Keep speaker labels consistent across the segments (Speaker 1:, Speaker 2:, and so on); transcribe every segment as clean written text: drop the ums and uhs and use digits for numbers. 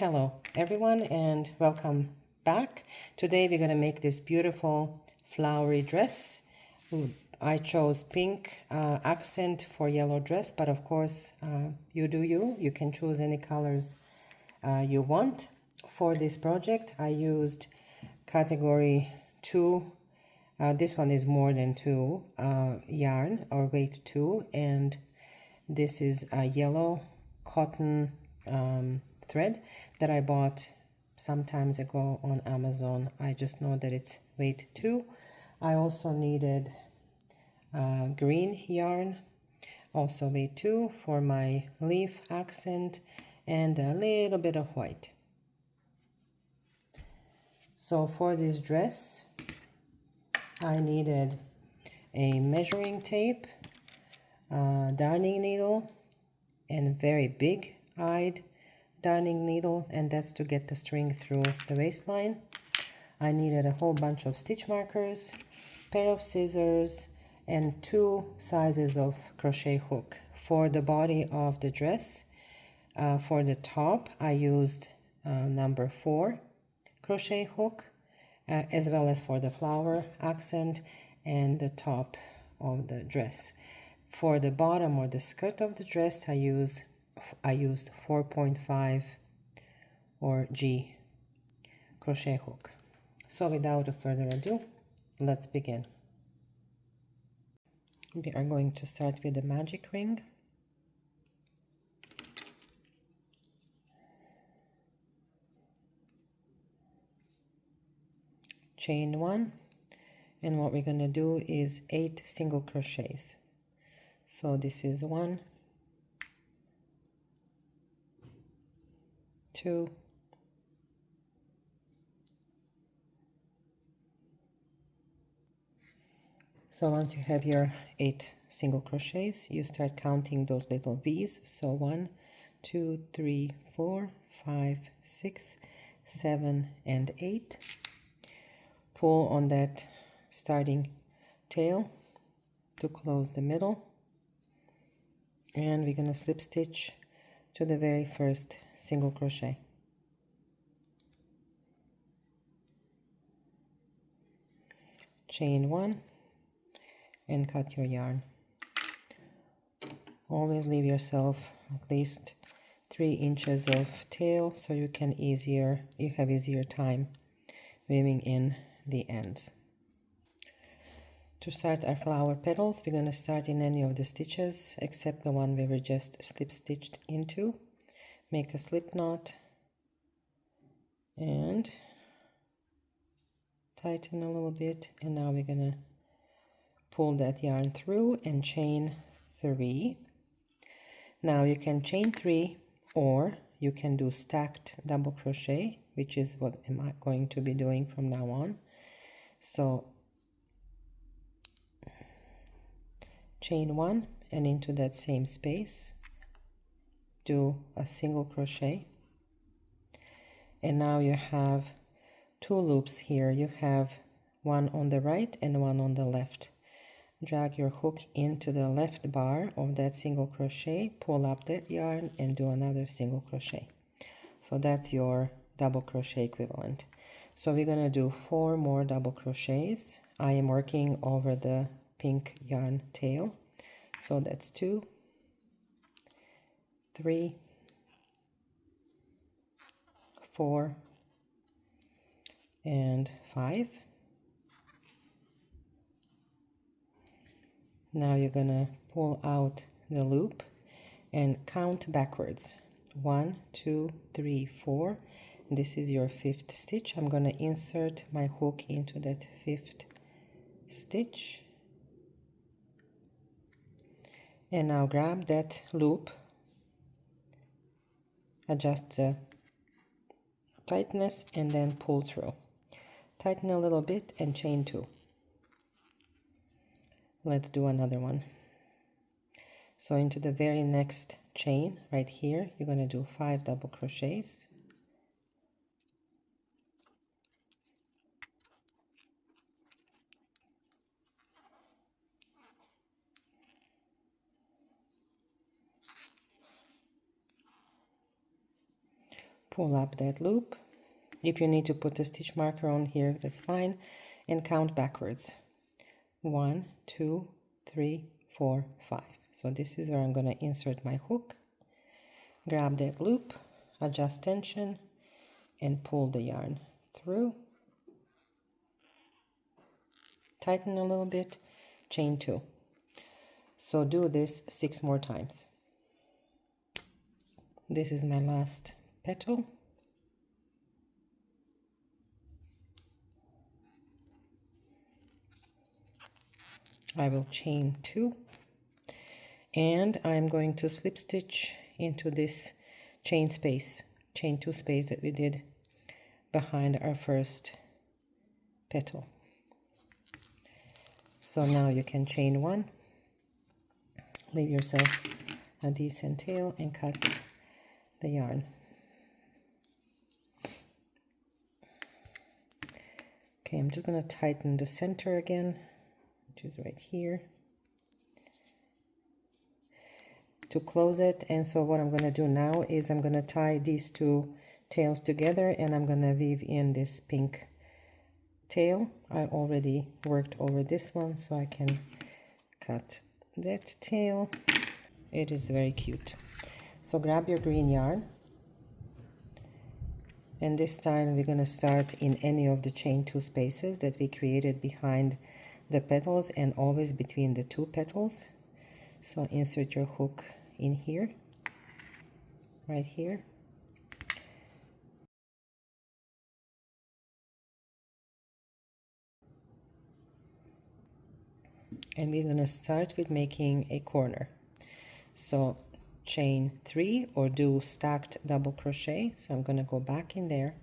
Speaker 1: Hello everyone and welcome back. Today we're going to make this beautiful flowery dress. I chose pink accent for yellow dress, but of course you do you. You can choose any colors you want. For this project I used category 2. This one is more than 2 yarn, or weight 2, and this is a yellow cotton thread that I bought some times ago on Amazon. I just know that it's weight 2. I also needed green yarn, also weight 2, for my leaf accent, and a little bit of white. So for this dress I needed a measuring tape, darning needle, and very big-eyed darning needle, and that's to get the string through the waistline. I needed a whole bunch of stitch markers, pair of scissors, and 2 sizes of crochet hook. For the body of the dress, for the top, I used number 4 crochet hook, as well as for the flower accent and the top of the dress. For the bottom or the skirt of the dress, I used 4.5 or G crochet hook. So without further ado, let's begin. We are going to start with the magic ring. Chain 1, and what we're going to do is 8 single crochets. So this is 1, 2, 3. So once you have your 8 single crochets, you start counting those little V's. So 1, 2, 3, 4, 5, 6, 7, and 8. Pull on that starting tail to close the middle, and we're going to slip stitch to the very first single crochet. Chain 1 and cut your yarn. Always leave yourself at least 3 inches of tail so you have easier time weaving in the ends. To start our flower petals, we're going to start in any of the stitches except the one we were just slip stitched into. Make a slip knot and tighten a little bit, and now we're going to pull that yarn through and chain 3. Now you can chain 3, or you can do stacked double crochet, which is what I'm going to be doing from now on. So chain 1, and into that same space do a single crochet, and now you have 2 loops here. You have one on the right and one on the left. Drag your hook into the left bar of that single crochet, pull up that yarn, and do another single crochet. So that's your double crochet equivalent. So we're going to do 4 more double crochets. I am working over the pink yarn tail. So that's 2, 3, 4, and 5. Now you're gonna pull out the loop and count backwards. 1, 2, 3, 4. This is your 5th stitch. I'm gonna insert my hook into that 5th stitch. And now grab that loop, adjust the tightness, and then pull through. Tighten a little bit and chain 2. Let's do another one. So into the very next chain right here, you're going to do 5 double crochets. pull up that loop. If you need to put a stitch marker on here, that's fine, and count backwards. 1, 2, 3, 4, 5. So this is where I'm going to insert my hook, grab that loop, adjust tension, and pull the yarn through, tighten a little bit, chain 2. So do this 6 more times. This is my last petal. I will chain 2, and I'm going to slip stitch into this chain 2 space that we did behind our first petal. So now you can chain 1, leave yourself a decent tail, and cut the yarn. Okay, I'm just going to tighten the center again, which is right here, to close it. And so what I'm going to do now is I'm going to tie these 2 tails together, and I'm going to weave in this pink tail. I already worked over this one, so I can cut that tail. It is very cute. So grab your green yarn, and this time we're going to start in any of the chain 2 spaces that we created behind the petals and always between the 2 petals. So insert your hook in here, right here. And we're going to start with making a corner. So chain 3 or do stacked double crochet. So I'm going to go back in there,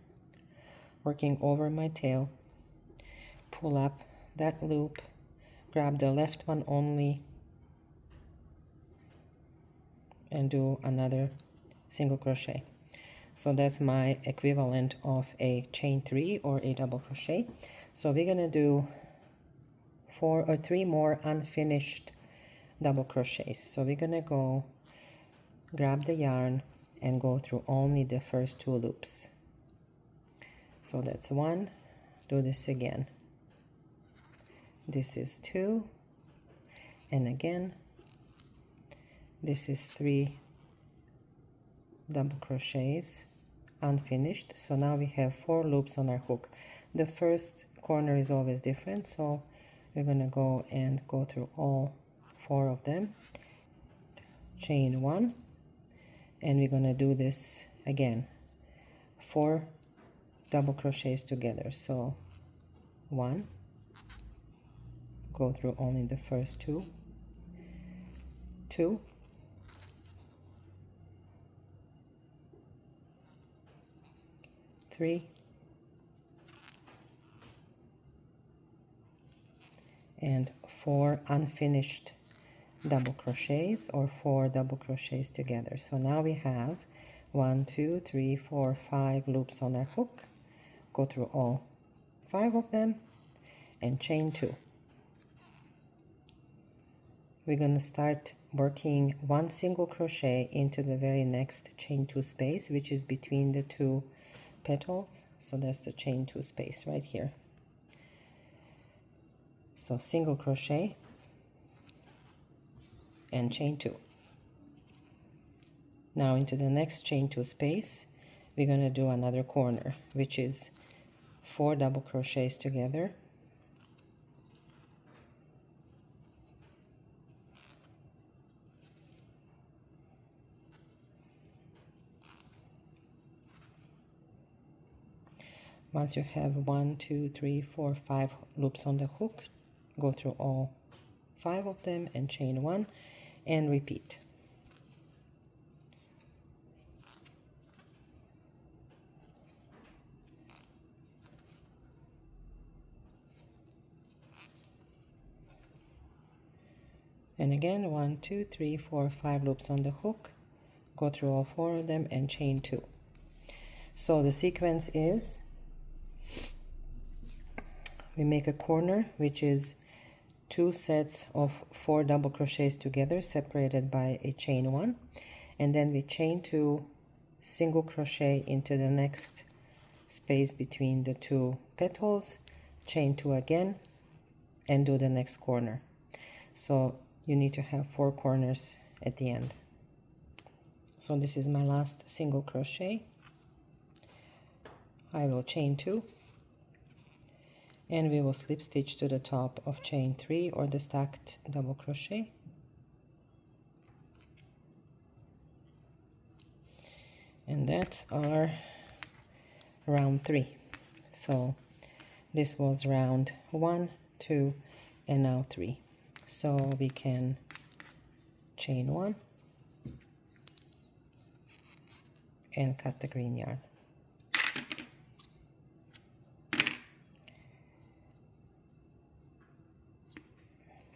Speaker 1: working over my tail, pull up that loop, grab the left one only, and do another single crochet. So that's my equivalent of a chain 3 or a double crochet. So we're going to do 4 or 3 more unfinished double crochets. So we're going to go grab the yarn and go through only the first 2 loops. So that's 1, do this again. This is 2, and again. This is 3 double crochets unfinished. So now we have 4 loops on our hook. The first corner is always different, so we're going to go and go through all 4 of them, chain 1, and we're going to do this again, 4 double crochets together. So 1, go through only the first 2, 2, 3, and 4 unfinished double crochets, or 4 double crochets together. So now we have 1, 2, 3, 4, 5 loops on our hook. Go through all 5 of them and chain 2. We're going to start working 1 single crochet into the very next chain 2 space, which is between the 2 petals. So that's the chain 2 space right here. So single crochet and chain 2. Now into the next chain 2 space, we're going to do another corner, which is 4 double crochets together, once you have 1, 2, 3, 4, 5 loops on the hook, go through all 5 of them and chain 1 and repeat. And again, 1, 2, 3, 4, 5 loops on the hook, go through all 4 of them and chain 2. So the sequence is, we make a corner, which is 2 sets of 4 double crochets together separated by a chain 1, and then we chain 2 single crochet into the next space between the two petals, chain 2 again, and do the next corner. So you need to have 4 corners at the end. So this is my last single crochet. I will chain 2, and we will slip stitch to the top of chain 3 or the stacked double crochet. And that's our round 3. So this was round 1, 2, and now 3. So we can chain 1 and cut the green yarn.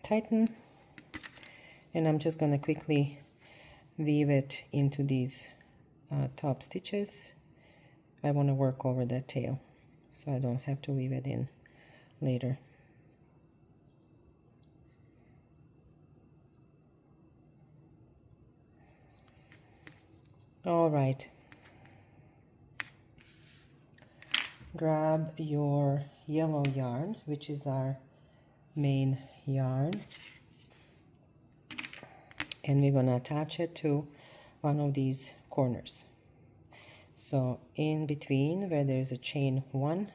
Speaker 1: Tighten, and I'm just going to quickly weave it into these top stitches. I want to work over that tail so I don't have to weave it in later. All right, grab your yellow yarn, which is our main yarn, and we're going to attach it to one of these corners. So in between where there's a chain 1,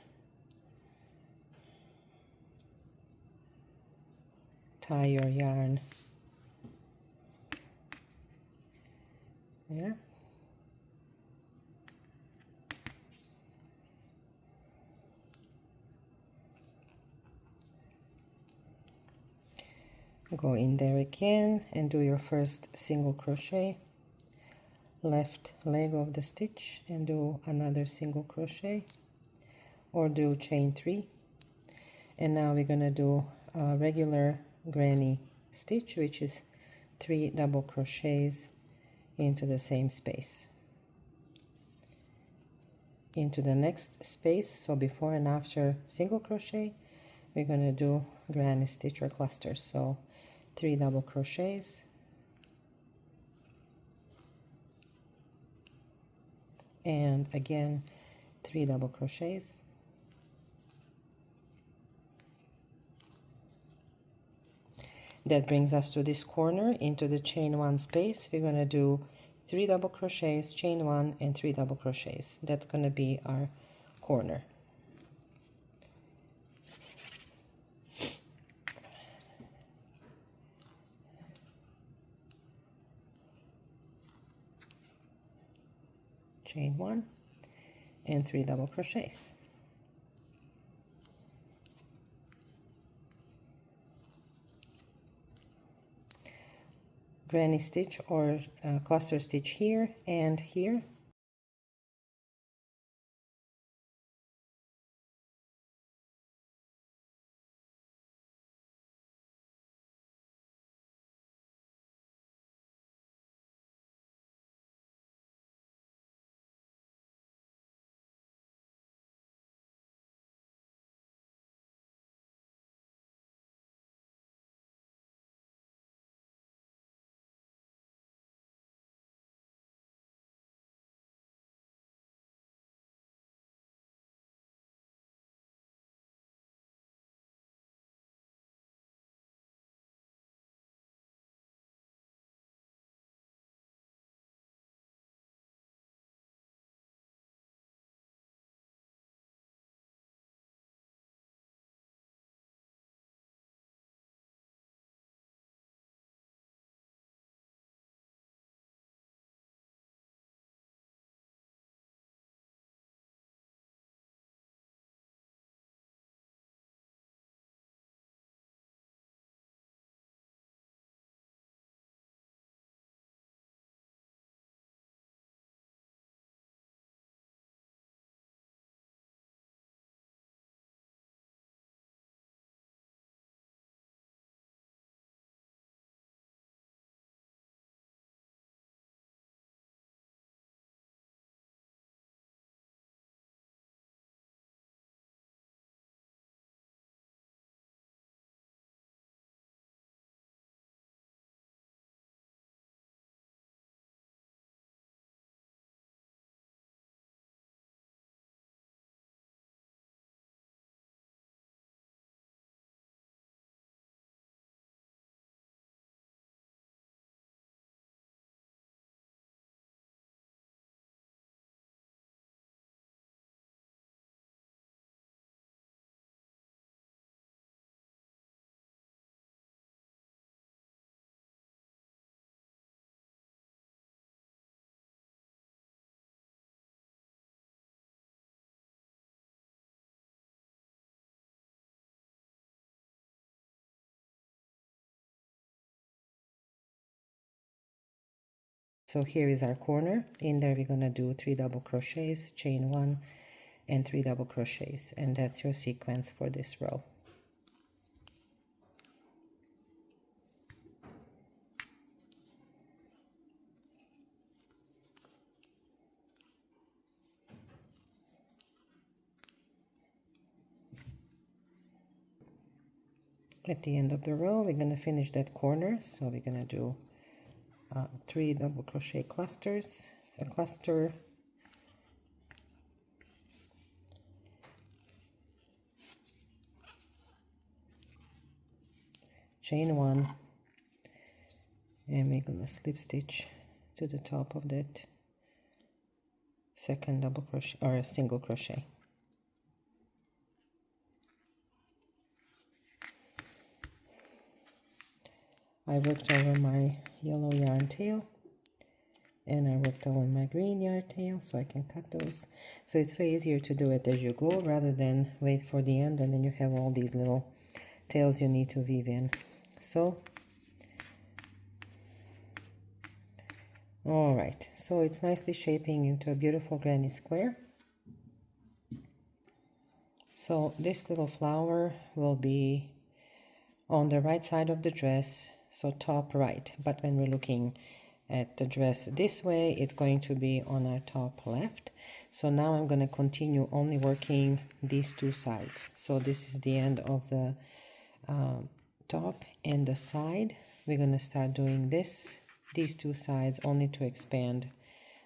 Speaker 1: tie your yarn there. Go in there again and do your first single crochet, left leg of the stitch, and do another single crochet or do chain 3. And now we're going to do a regular granny stitch, which is 3 double crochets into the same space, into the next space. So before and after single crochet, we're going to do granny stitch or clusters. So 3 double crochets, and again 3 double crochets, that brings us to this corner into the chain 1 space. We're going to do 3 double crochets, chain 1, and 3 double crochets. That's going to be our corner. Chain 1 and 3 double crochets. Granny stitch or cluster stitch here and here. So here is our corner. In there we're going to do 3 double crochets, chain 1 and 3 double crochets, and that's your sequence for this row. At the end of the row we're going to finish that corner, so we're going to do 3 double crochet clusters, a cluster, chain 1, and we're going to slip stitch to the top of that second double crochet or a single crochet. I worked over my yellow yarn tail and I worked over my green yarn tail, so I can cut those. So it's way easier to do it as you go rather than wait for the end and then you have all these little tails you need to weave in. So all right, so it's nicely shaping into a beautiful granny square. So this little flower will be on the right side of the dress, so top right, but when we're looking at the dress this way, it's going to be on our top left. So now I'm going to continue only working these 2 sides. So this is the end of the top and the side. We're going to start doing these 2 sides only to expand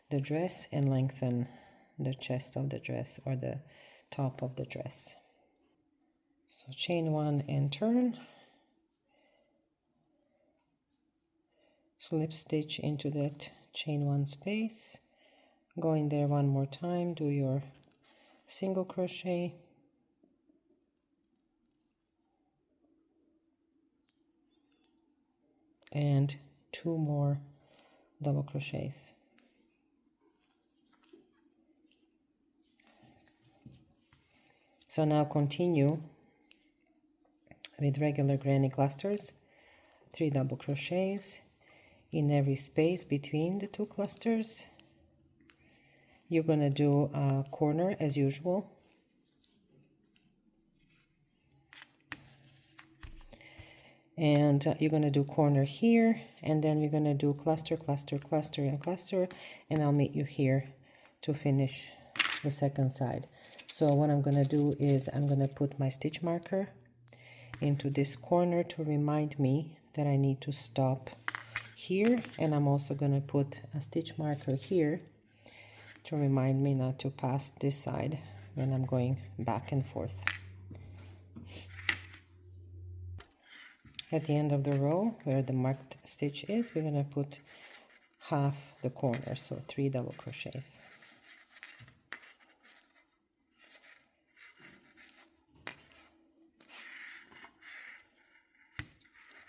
Speaker 1: the dress and lengthen the chest of the dress or the top of the dress. So chain 1 and turn, slip stitch into that chain 1 space, go in there one more time, do your single crochet, and 2 more double crochets. So now continue with regular granny clusters, 3 double crochets in every space between the 2 clusters. You're going to do a corner as usual, and you're going to do corner here, and then we're going to do cluster, cluster, cluster, and cluster, and I'll meet you here to finish the second side. So what I'm going to do is I'm going to put my stitch marker into this corner to remind me that I need to stop here, and I'm also going to put a stitch marker here to remind me not to pass this side when I'm going back and forth. At the end of the row where the marked stitch is, we're going to put half the corner, so 3 double crochets.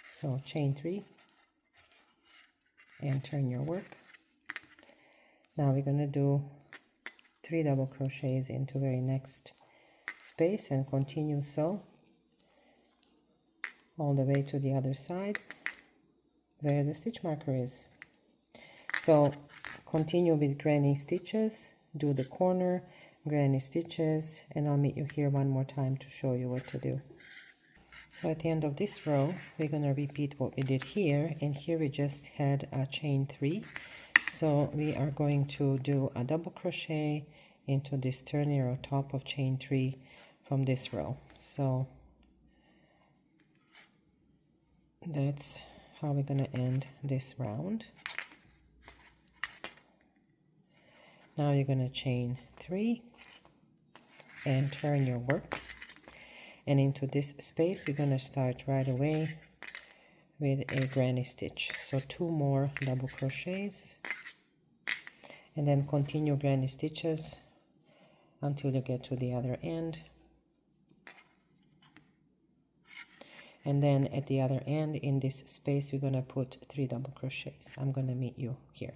Speaker 1: So chain 3 and turn your work. Now we're going to do 3 double crochets into very next space and continue so all the way to the other side where the stitch marker is. So continue with granny stitches, do the corner, granny stitches, and I'll meet you here one more time to show you what to do. So at the end of this row, we're going to repeat what we did here, and here we just had a chain 3. So we are going to do a double crochet into this turnier or top of chain 3 from this row. So that's how we're going to end this round. Now you're going to chain 3 and turn your work, and into this space we're going to start right away with a granny stitch. So 2 more double crochets, and then continue granny stitches until you get to the other end. And then at the other end in this space we're going to put 3 double crochets. I'm going to meet you here.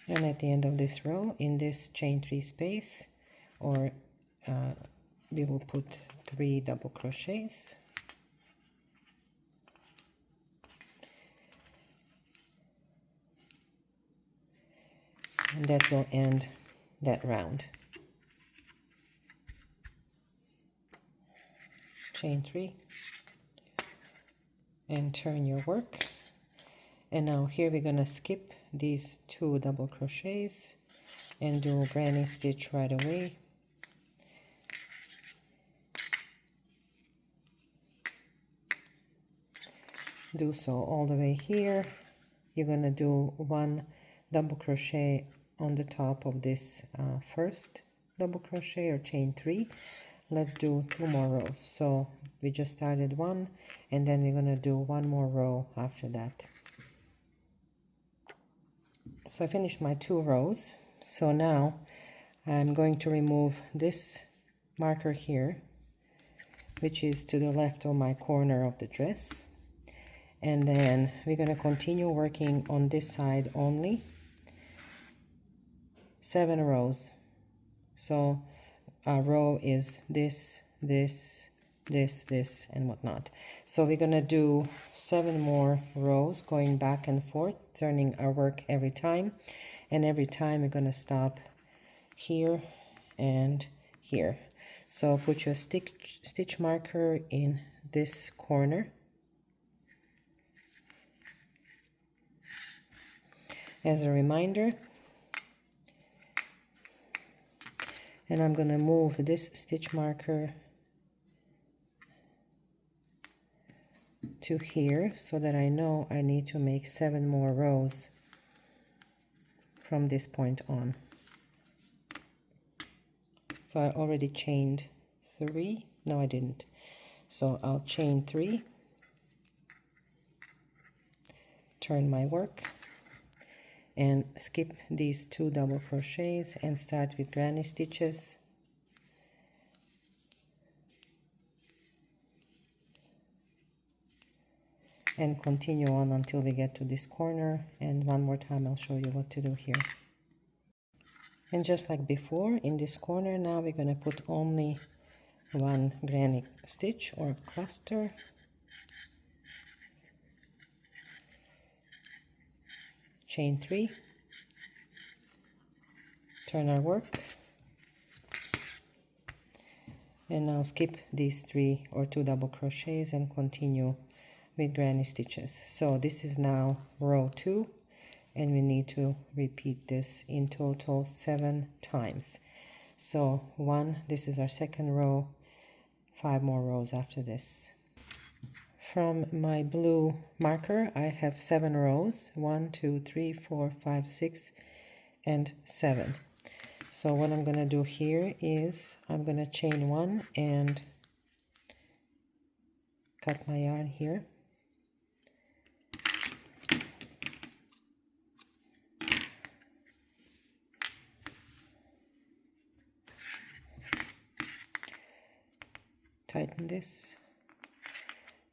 Speaker 1: And at the end of this row, in this chain 3 space, or we will put 3 double crochets. and that will end that round. Chain 3 and turn your work. And now here we're gonna skip these 2 double crochets and do granny stitch right away. Do so all the way here. You're gonna do 1 double crochet on the top of this first double crochet or chain 3. Let's do 2 more rows. So we just started 1 and then we're gonna do 1 more row after that. So I finished my 2 rows. So now I'm going to remove this marker here, which is to the left of my corner of the dress. And then we're going to continue working on this side only. 7 rows. So our row is this, this, this, and whatnot. So we're going to do 7 more rows going back and forth, turning our work every time. And every time we're going to stop here and here. So put your stitch marker in this corner. As a reminder, and I'm going to move this stitch marker to here so that I know I need to make 7 more rows from this point on. So I already chained 3. No, I didn't. So I'll chain 3, turn my work, and skip these 2 double crochets and start with granny stitches. And continue on until we get to this corner, and one more time I'll show you what to do here. And just like before, in this corner now we're going to put only 1 granny stitch or cluster. Chain 3, turn our work, and now skip these 3 or 2 double crochets and continue with granny stitches. So this is now row 2, and we need to repeat this in total 7 times. So 1, this is our second row, 5 more rows after this. From my blue marker, I have 7 rows, 1, 2, 3, 4, 5, 6, and 7. So what I'm going to do here is I'm going to chain 1 and cut my yarn here. Tighten this.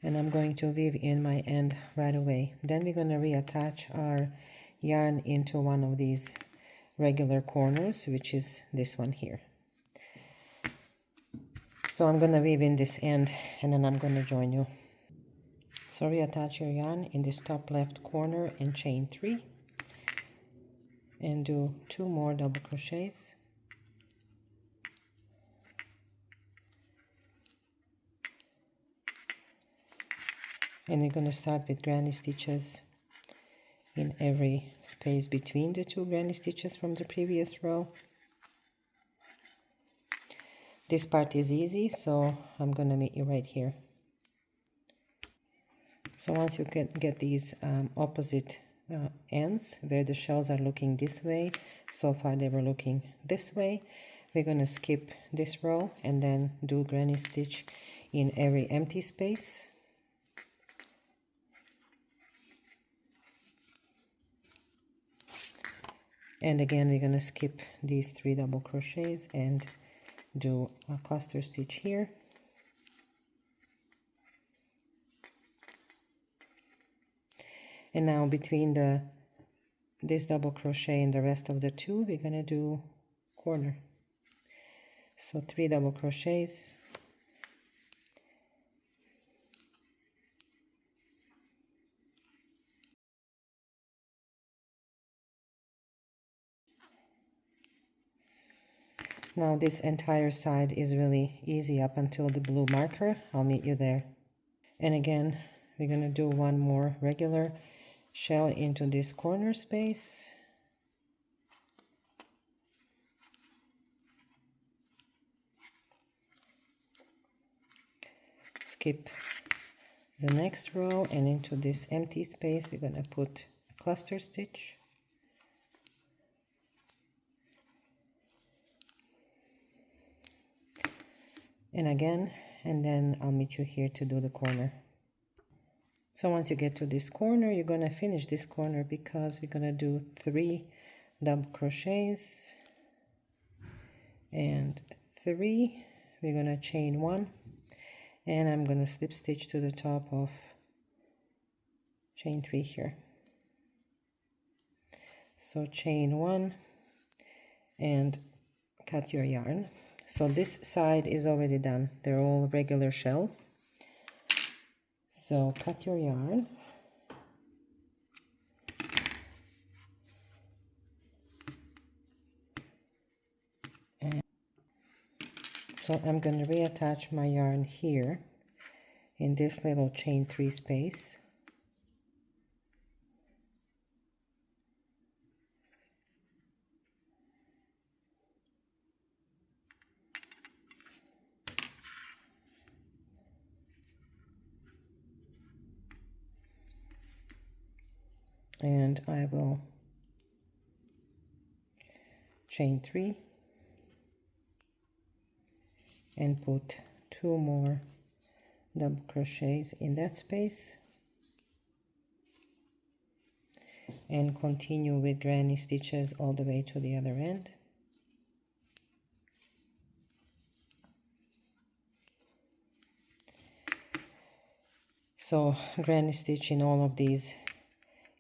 Speaker 1: And I'm going to weave in my end right away. Then we're going to reattach our yarn into one of these regular corners, which is this one here. So I'm going to weave in this end and then I'm going to join you. So reattach your yarn in this top left corner and chain 3 and do 2 more double crochets. And you're going to start with granny stitches in every space between the 2 granny stitches from the previous row. This part is easy, so I'm going to meet you right here. So once you get these opposite ends, where the shells are looking this way, so far they were looking this way, we're going to skip this row and then do granny stitch in every empty space. And again, we're going to skip these 3 double crochets and do a cluster stitch here. And now between this double crochet and the rest of the 2, we're going to do corner. So 3 double crochets. Now this entire side is really easy up until the blue marker. I'll meet you there. And again, we're going to do one more regular shell into this corner space. Skip the next row, and into this empty space we're going to put a cluster stitch. And again, and then I'll meet you here to do the corner. So once you get to this corner, you're going to finish this corner because we're going to do 3 double crochets and 3. We're going to chain 1, and I'm going to slip stitch to the top of chain 3 here. So chain 1 and cut your yarn. So this side is already done. They're all regular shells. So cut your yarn. And so I'm going to reattach my yarn here in this little chain 3 space. And I will chain 3 and put 2 more double crochets in that space, and continue with granny stitches all the way to the other end. So granny stitch in all of these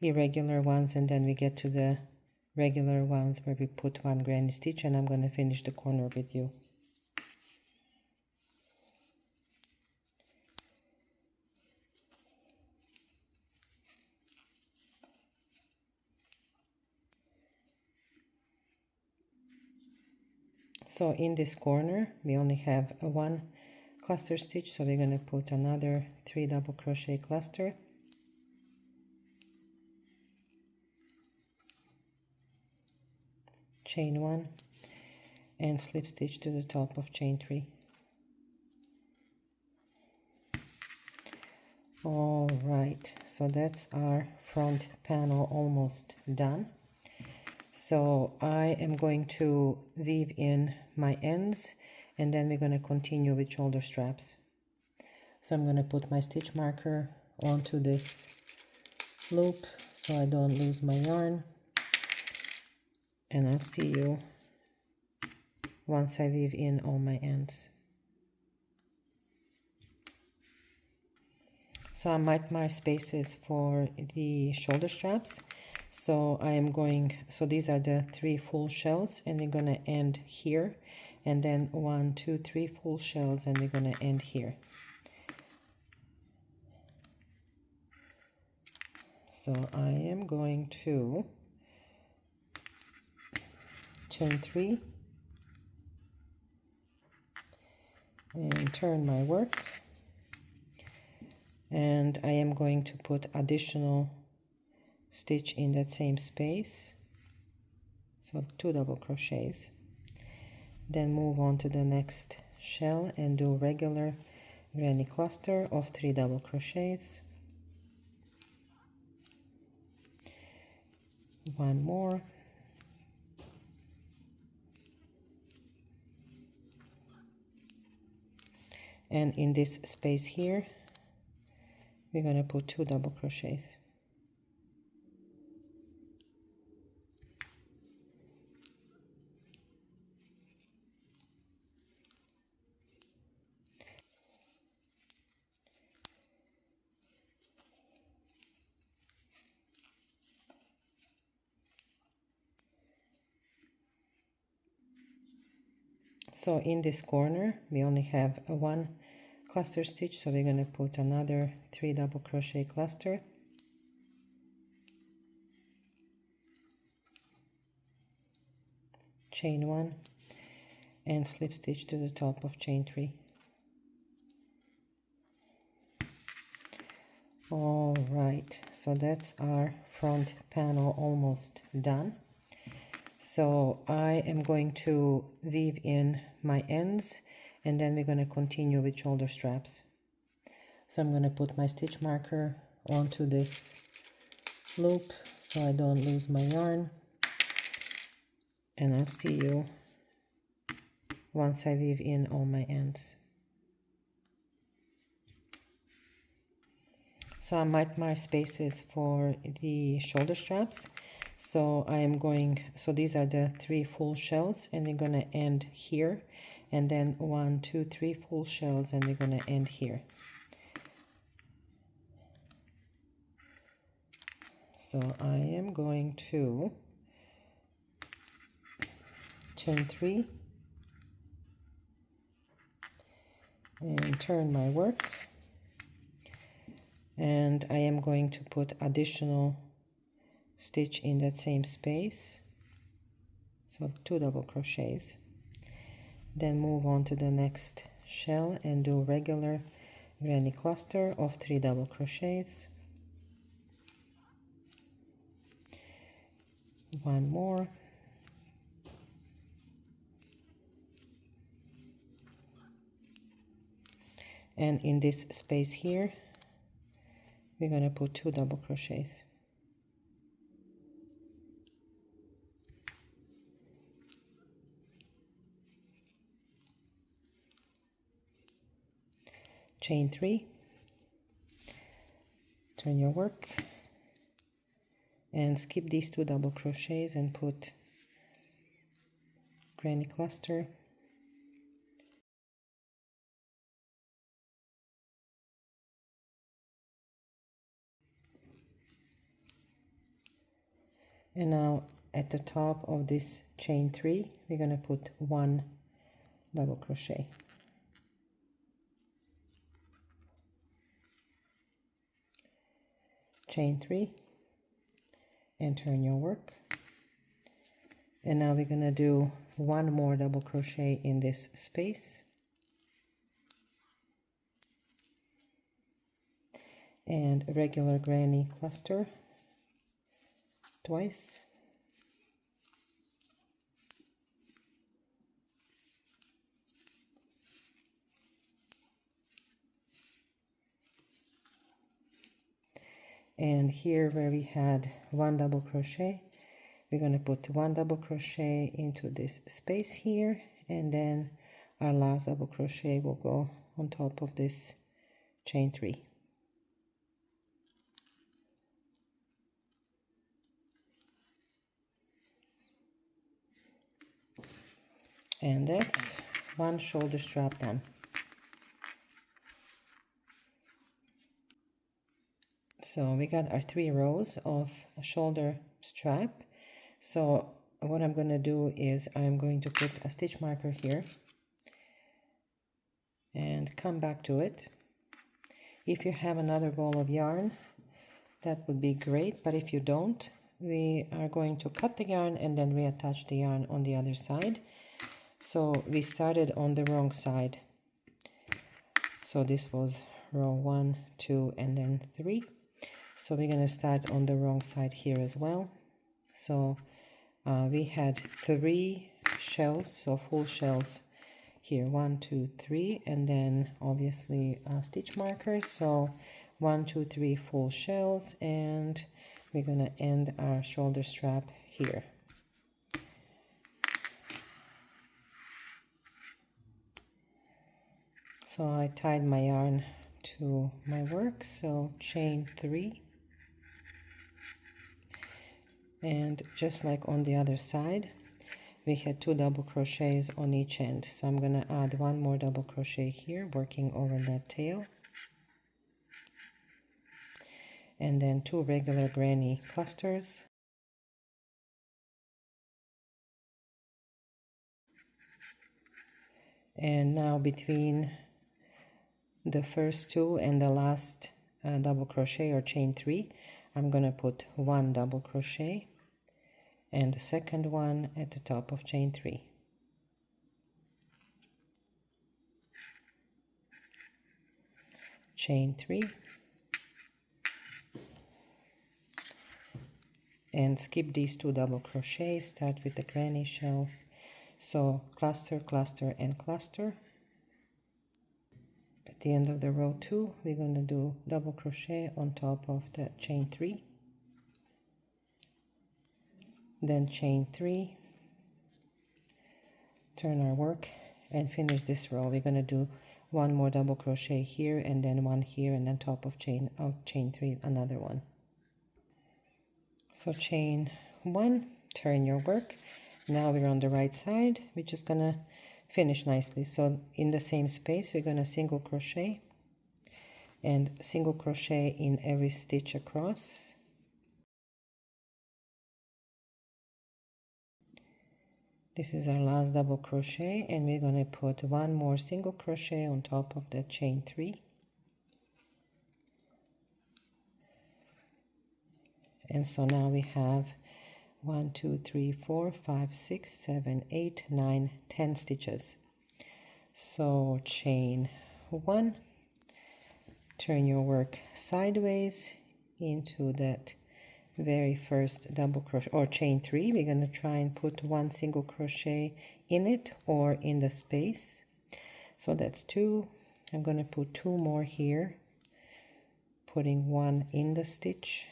Speaker 1: irregular ones, and then we get to the regular ones where we put 1 granny stitch, and I'm going to finish the corner with you. So in this corner we only have a 1 cluster stitch, so we're going to put another 3 double crochet cluster, chain 1 and slip stitch to the top of chain 3. All right, so that's our front panel almost done. So I am going to weave in my ends, and then we're going to continue with shoulder straps. So I'm going to put my stitch marker onto this loop so I don't lose my yarn, and I'll see you once I weave in all my ends. So I marked my spaces for the shoulder straps. So I am going, so these are the 3 full shells, and we're going to end here, and then 1, 2, 3 full shells, and we're going to end here. So I am going to chain 3 and turn my work, and I am going to put additional stitch in that same space, so 2 double crochets, then move on to the next shell and do regular granny cluster of 3 double crochets, 1 more, and in this space here we're going to put 2 double crochets. So in this corner we only have a 1 cluster stitch, so we're going to put another 3 double crochet cluster, chain 1 and slip stitch to the top of chain 3. All right, so that's our front panel almost done. So I am going to weave in my ends, and then we're going to continue with shoulder straps. So I'm going to put my stitch marker onto this loop so I don't lose my yarn, and I'll see you once I weave in all my ends. So I marked my spaces for the shoulder straps. So I am going, so these are the 3 full shells, and we're going to end here, and then 1, 2, 3 full shells, and we're going to end here. So I am going to chain 3 and turn my work, and I am going to put additional stitch in that same space, so 2 double crochets, then move on to the next shell and do regular granny cluster of 3 double crochets, 1 more, and in this space here we're going to put 2 double crochets. Chain 3, turn your work, and skip these 2 double crochets and put granny cluster, and now at the top of this chain 3 we're going to put 1 double crochet. Chain 3 and turn your work, and now we're going to do 1 more double crochet in this space, and regular granny cluster twice, and here where we had 1 double crochet we're going to put 1 double crochet into this space here, and then our last double crochet will go on top of this chain 3. And that's 1 shoulder strap done. So we got our 3 rows of a shoulder strap. So what I'm going to do is I'm going to put a stitch marker here and come back to it. If you have another ball of yarn, that would be great, but if you don't, we are going to cut the yarn and then reattach the yarn on the other side. So we started on the wrong side. So this was row 1, 2, and then 3. So we're going to start on the wrong side here as well. So we had 3 shells, so full shells here, 1, 2, 3, and then obviously stitch markers. So 1, 2, 3 full shells, and we're going to end our shoulder strap here. So I tied my yarn to my work, so chain 3, and just like on the other side we had 2 double crochets on each end, so I'm going to add 1 more double crochet here, working over that tail, and then 2 regular granny clusters, and now between the first 2 and the last double crochet or chain 3 I'm going to put 1 double crochet and the second one at the top of chain 3. chain 3, and skip these 2 double crochets. Start with the granny shell. So cluster, cluster, and cluster. At the end of the row 2, we're going to do double crochet on top of the chain 3, then chain 3, turn our work, and finish this row. We're going to do 1 more double crochet here, and then 1 here, and then top of chain 3 another one. So chain 1, turn your work. Now we're on the right side. We're just gonna finish nicely. So in the same space, we're gonna single crochet and single crochet in every stitch across. This is our last double crochet, and we're gonna put 1 more single crochet on top of the chain 3. And so now we have 1, 2, 3, 4, 5, 6, 7, 8, 9, 10 stitches. So chain 1, turn your work sideways into that very first double crochet, or chain 3. We're going to try and put 1 single crochet in it or in the space. So that's 2. I'm going to put 2 more here, putting 1 in the stitch.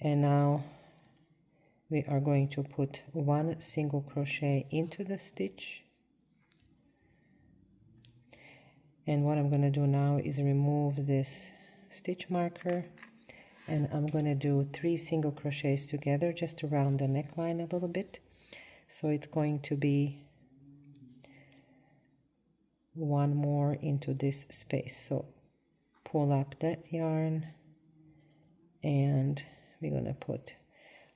Speaker 1: And now we are going to put 1 single crochet into the stitch. And what I'm going to do now is remove this stitch marker, and I'm going to do 3 single crochets together just to round the neckline a little bit. So it's going to be 1 more into this space. So pull up that yarn, and we're going to put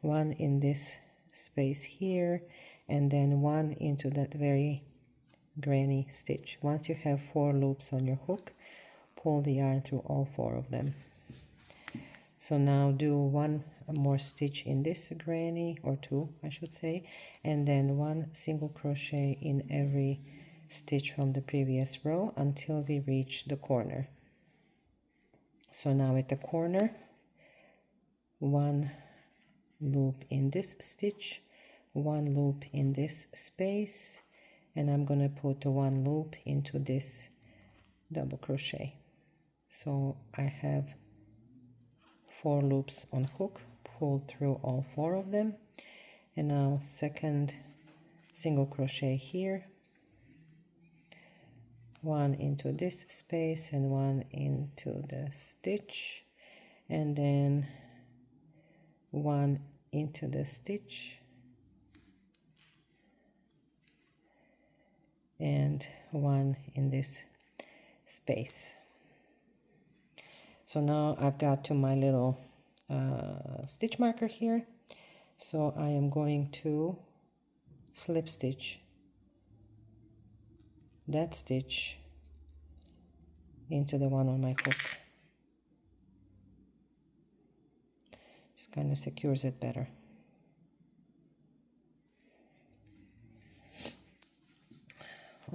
Speaker 1: 1 in this space here, and then 1 into that very granny stitch. Once you have 4 loops on your hook, pull the yarn through all 4 of them. So now do 1 more stitch in this granny, or 2 I should say, and then 1 single crochet in every stitch from the previous row until we reach the corner. So now at the corner, 1 loop in this stitch, 1 loop in this space, and I'm going to put 1 loop into this double crochet. So I have 4 loops on hook, pull through all 4 of them, and now second single crochet here, 1 into this space and 1 into the stitch, and then 1 into the stitch, and 1 in this space. So now I've got to my little stitch marker here. So I am going to slip stitch that stitch into the one on my hook. Just kind of secures it better.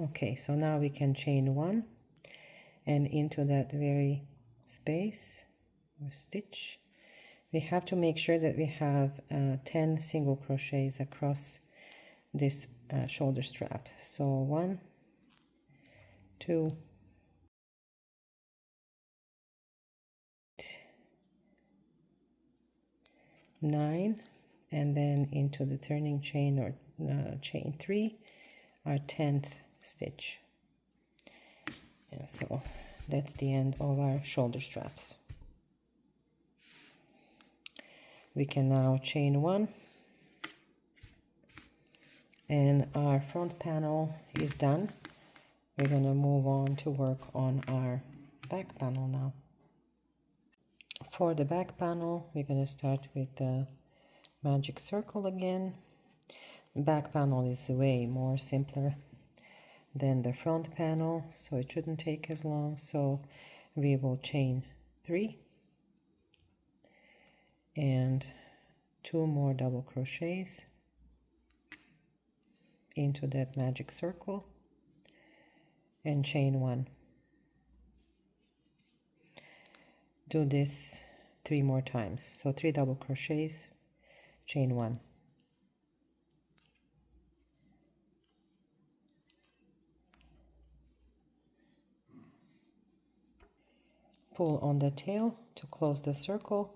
Speaker 1: Okay, so now we can chain 1 and into that very space or stitch. We have to make sure that we have 10 single crochets across this shoulder strap. So 1, 2, 9, and then into the turning chain or chain 3, our 10th stitch. And so that's the end of our shoulder straps. We can now chain 1, and our front panel is done. We're going to move on to work on our back panel now. For the back panel, we're going to start with the magic circle again. The back panel is way more simpler than the front panel, so it shouldn't take as long. So we will chain 3 and 2 more double crochets into that magic circle and chain 1. do this 3 more times. So 3 double crochets, chain 1. Pull on the tail to close the circle,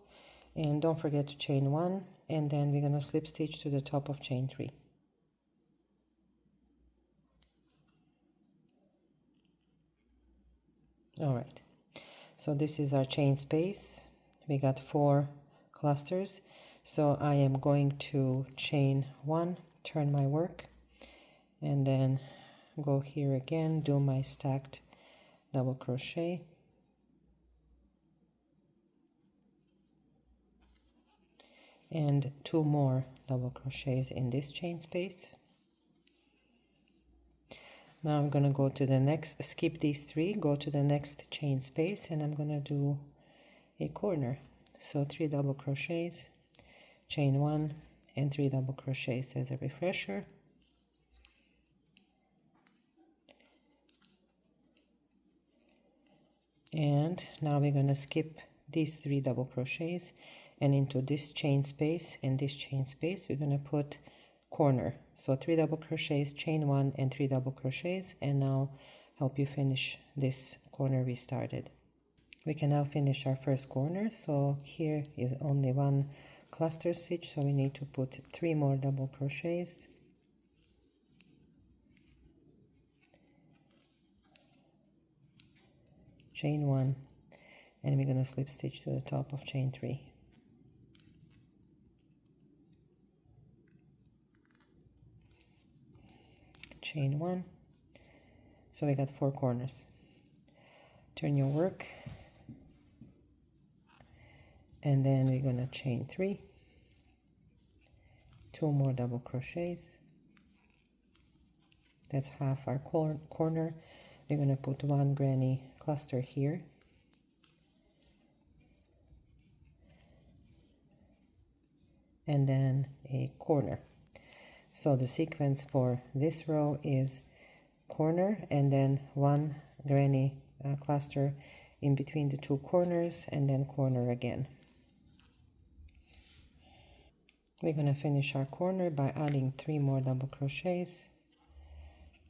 Speaker 1: and don't forget to chain 1, and then we're going to slip stitch to the top of chain 3. All right, so this is our chain space. We got 4 clusters, so I am going to chain 1, turn my work, and then go here again, do my stacked double crochet, and 2 more double crochets in this chain space. Now I'm going to go to the next, skip these 3, go to the next chain space, and I'm going to do a corner. So 3 double crochets, chain 1, and 3 double crochets as a refresher. And now we're going to skip these 3 double crochets, and into this chain space and this chain space we're going to put corner. So 3 double crochets, chain 1, and 3 double crochets, and now help you finish this corner we started. We can now finish our first corner. So here is only 1 cluster stitch, so we need to put 3 more double crochets, chain 1, and we're going to slip stitch to the top of chain 3. Chain 1. So we got 4 corners. Turn your work, and then we're going to chain 3, 2 more double crochets. That's half our corner. We're going to put 1 granny cluster here, and then a corner. So the sequence for this row is corner, and then 1 granny cluster in between the 2 corners, and then corner again. We're going to finish our corner by adding 3 more double crochets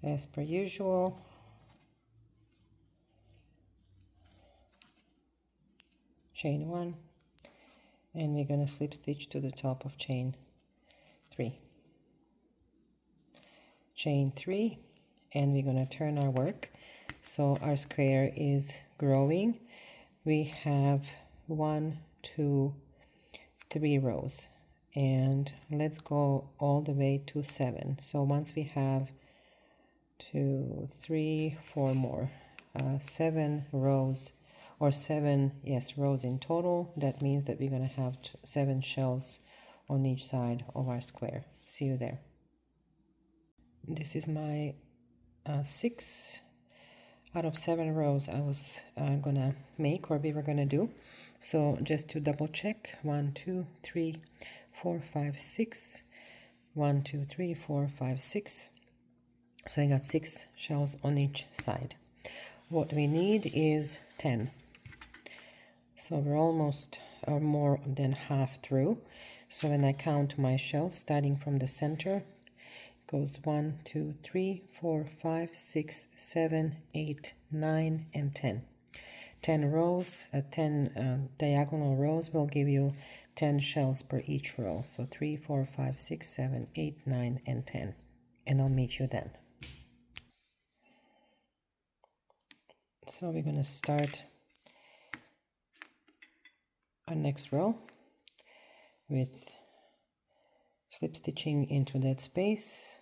Speaker 1: as per usual. Chain 1, and we're going to slip stitch to the top of chain 3. Chain 3, and we're going to turn our work. So our square is growing. We have 1, 2, 3 rows, and let's go all the way to 7. So once we have 2, 3, 4 more, 7 rows, or 7 rows in total. That means that we're going to have 7 shells on each side of our square. See you there. This is my 6 out of 7 rows I was gonna make, or we were gonna do. So just to double check, 1, 2, 3, 4, 5, 6. 1, 2, 3, 4, 5, 6. So I got 6 shells on each side. What we need is 10. So we're almost or more than half through. So when I count my shells, starting from the center, it goes 1, 2, 3, 4, 5, 6, 7, 8, 9, and 10. 10 rows, 10 diagonal rows will give you 10 shells per each row. So 3, 4, 5, 6, 7, 8, 9, and 10. And I'll meet you then. So we're going to start our next row with slip stitching into that space,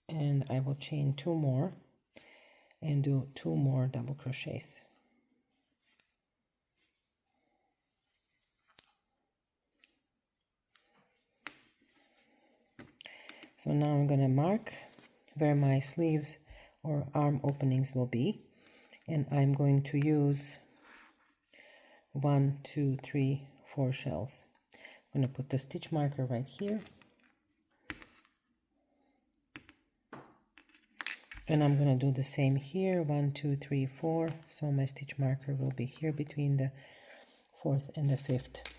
Speaker 1: and I will chain 2 more and do 2 more double crochets. So now I'm going to mark where my sleeves or arm openings will be, and I'm going to use 1, 2, 3, 4 shells. I'm going to put the stitch marker right here, And I'm going to do the same here, 1 2 3 4. So my stitch marker will be here between the 4th and the 5th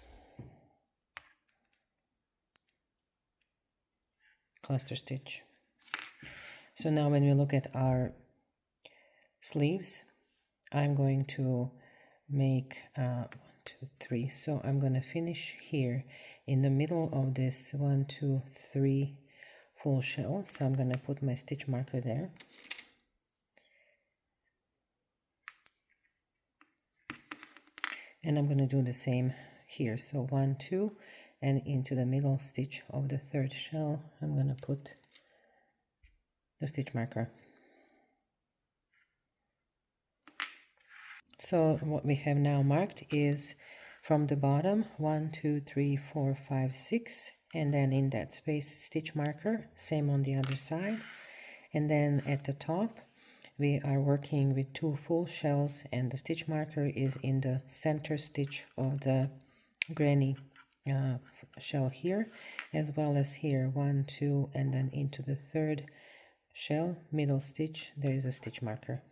Speaker 1: cluster stitch. So now when we look at our sleeves, I'm going to make 1 2 3. So I'm going to finish here in the middle of this 1 2 3 full shell. So I'm going to put my stitch marker there. And I'm going to do the same here. So 1 2, and into the middle stitch of the 3rd shell I'm going to put the stitch marker. So what we have now marked is from the bottom 1 2 3 4 5 6, and then in that space stitch marker, same on the other side. And then at the top we are working with 2 full shells, and the stitch marker is in the center stitch of the granny shell here, as well as here 1 2, and then into the 3rd shell middle stitch there is a stitch marker.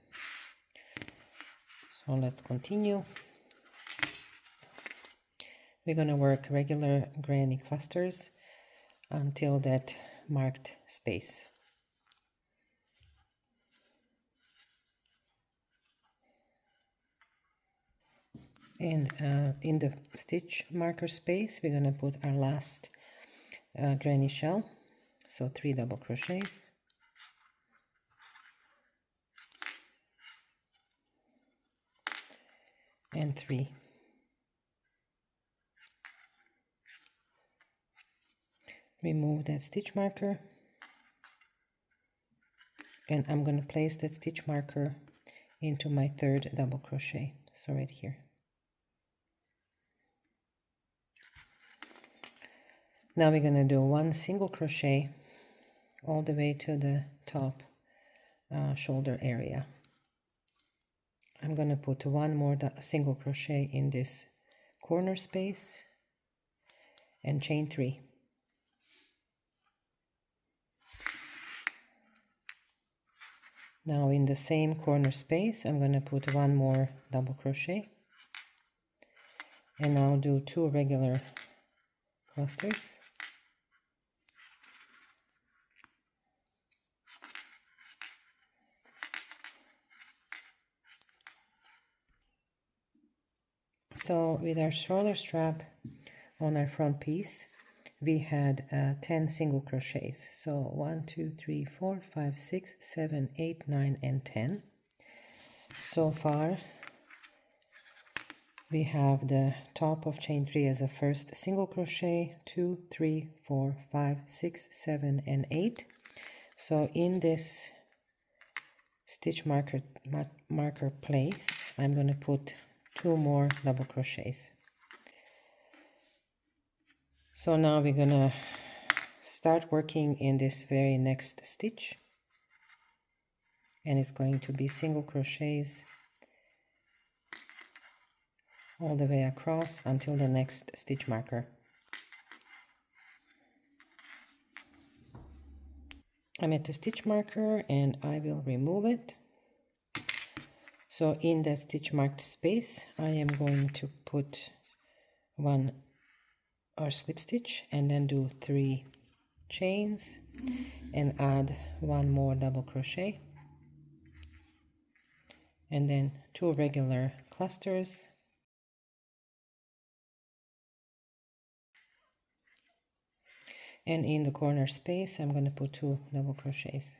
Speaker 1: So let's continue. We're going to work regular granny clusters until that marked space. And in the stitch marker space we're going to put our last granny shell, so 3 double crochets, and 3. Remove that stitch marker, and I'm going to place that stitch marker into my 3rd double crochet, so right here. Now we're going to do 1 single crochet all the way to the top shoulder area. I'm going to put 1 more single crochet in this corner space and chain 3. Now in the same corner space I'm going to put 1 more double crochet, and I'll do 2 regular clusters. So with our shoulder strap on our front piece we had 10 single crochets. So 1 2 3 4 5 6 7 8 9 and 10. So far we have the top of chain 3 as a first single crochet, 2 3 4 5 6 7 and 8. So in this stitch marker place I'm going to put 2 more double crochets. So now we're going to start working in this very next stitch, and it's going to be single crochets all the way across until the next stitch marker. I'm at the stitch marker and I will remove it. So in that stitch marked space I am going to put 1 or slip stitch and then do 3 chains and add 1 more double crochet, and then 2 regular clusters, and in the corner space I'm going to put 2 double crochets.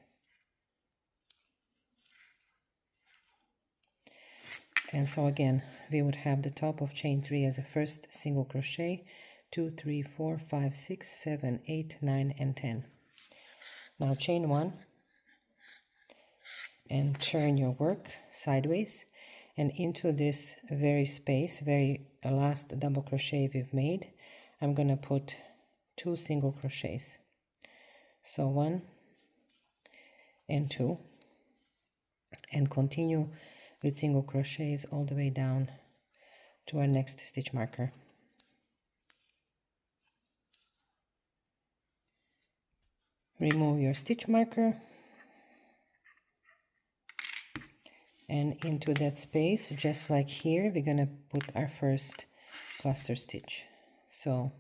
Speaker 1: And so again we would have the top of chain 3 as a first single crochet, 2 3 4 5 6 7 8 9 and 10. Now chain 1 and turn your work sideways, and into this very last double crochet we've made I'm going to put 2 single crochets. So 1 and 2, and continue with single crochets all the way down to our next stitch marker. Remove your stitch marker And into that space, just like here, we're gonna put our first cluster stitch. So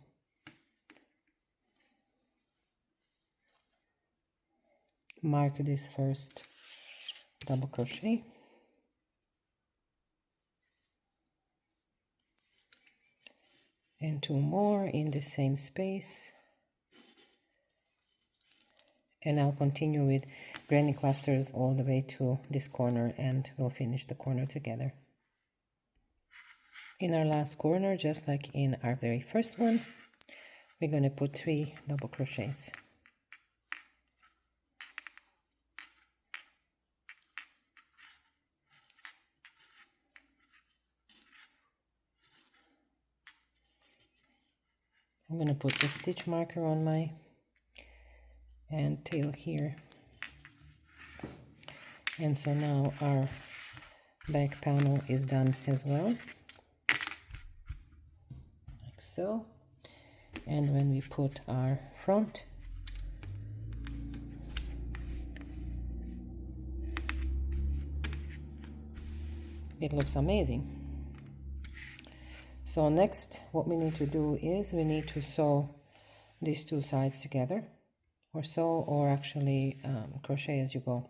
Speaker 1: mark this first double crochet, and 2 more in the same space, and I'll continue with granny clusters all the way to this corner, and we'll finish the corner together. In our last corner, just like in our very first one, we're going to put 3 double crochets. I'm going to put the stitch marker on my end tail here. And so now our back panel is done as well, like so. And when we put our front, it looks amazing. So next, what we need to do is we need to sew these 2 sides together, or sew, or actually crochet as you go.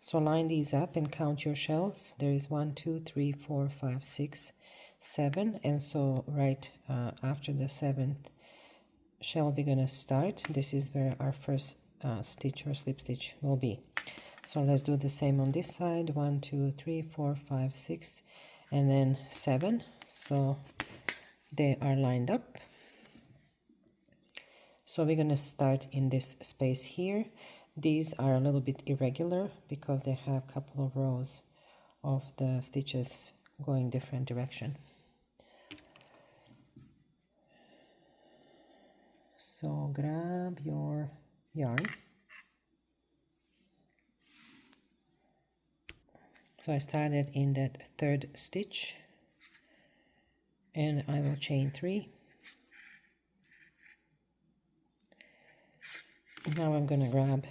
Speaker 1: So line these up and count your shells. There is 1, 2, 3, 4, 5, 6, 7, and so right after the 7th shell we're gonna start. This is where our first stitch or slip stitch will be. So let's do the same on this side. 1, 2, 3, 4, 5, 6, and then 7. So they are lined up. So we're gonna start in this space here. These are a little bit irregular because they have a couple of rows of the stitches going different direction. So grab your yarn. So I started in that 3rd stitch, and I will chain 3. Now I'm going to grab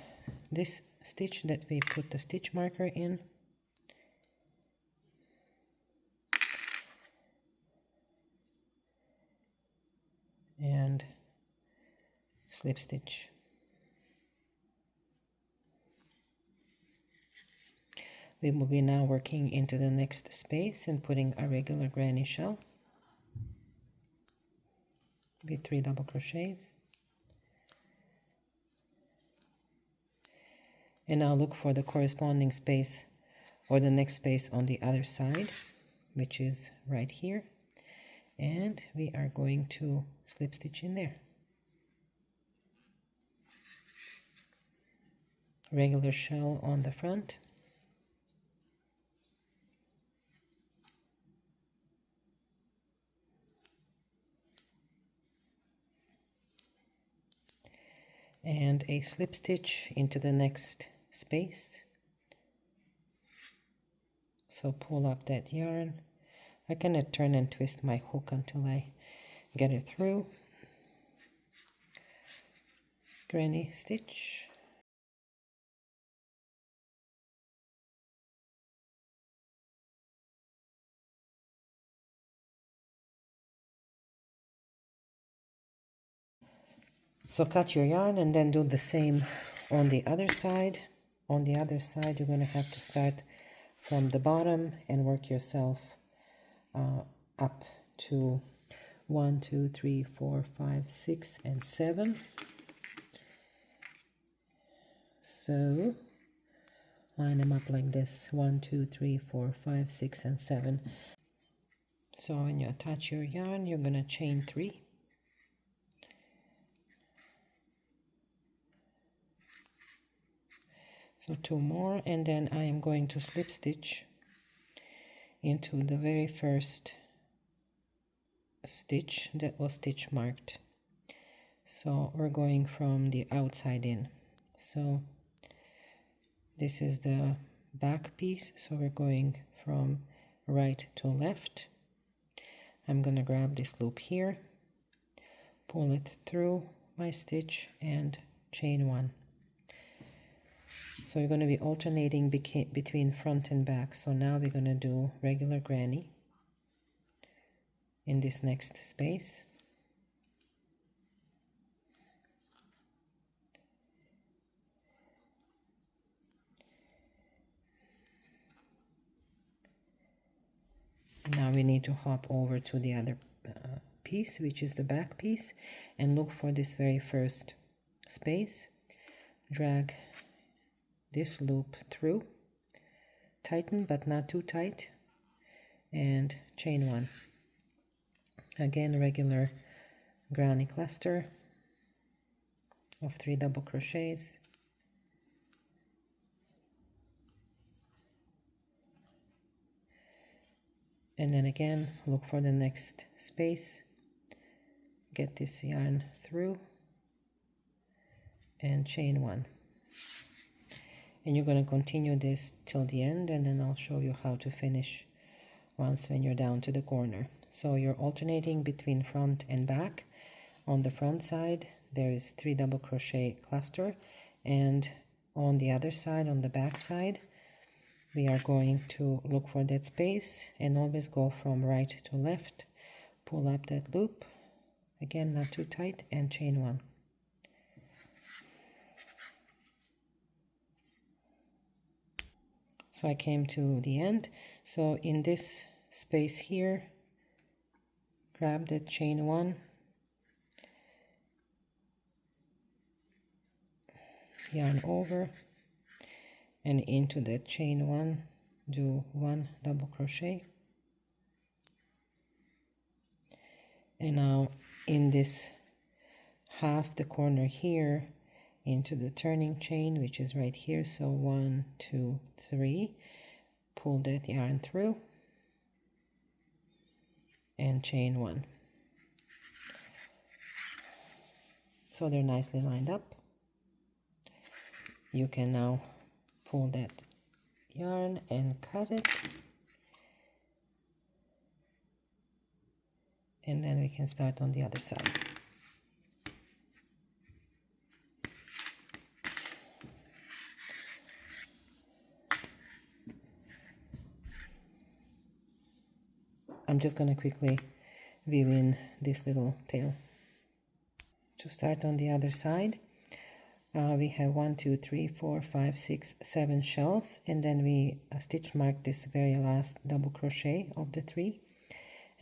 Speaker 1: this stitch that we put the stitch marker in, and slip stitch. We will be now working into the next space and putting a regular granny shell with 3 double crochets. And now look for the corresponding space or the next space on the other side, which is right here. And we are going to slip stitch in there. Regular shell on the front. And a slip stitch into the next space. So pull up that yarn. I can turn and twist my hook until I get it through. Granny stitch. So cut your yarn and then do the same on the other side. On the other side, you're going to have to start from the bottom and work yourself up to 1, 2, 3, 4, 5, 6, and 7. So line them up like this: 1, 2, 3, 4, 5, 6, and 7. So when you attach your yarn, you're going to chain 3. So 2 more, and then I am going to slip stitch into the very first stitch that was stitch marked. So we're going from the outside in. So this is the back piece, so we're going from right to left. I'm gonna grab this loop here, pull it through my stitch, and chain 1. So you're going to be alternating between front and back. So now we're going to do regular granny in this next space. Now we need to hop over to the other piece, which is the back piece, and look for this very first space. Drag this loop through, tighten but not too tight, and chain one. Again, regular granny cluster of 3 double crochets. And then again, look for the next space, get this yarn through, and chain one. And you're going to continue this till the end, and then I'll show you how to finish once when you're down to the corner. So you're alternating between front and back. On the front side, there is 3 double crochet cluster, and on the other side, on the back side, we are going to look for that space and always go from right to left, pull up that loop, again not too tight, and chain one. So I came to the end. So in this space here, grab that chain one, yarn over, and into that chain one, do 1 double crochet. And now in this half the corner here, into the turning chain, which is right here. So 1, 2, 3, pull that yarn through, and chain one. So they're nicely lined up. You can now pull that yarn and cut it, and then we can start on the other side. I'm just going to quickly weave in this little tail. To start on the other side, we have 1, 2, 3, 4, 5, 6, 7 shells, and then we stitch mark this very last double crochet of the 3,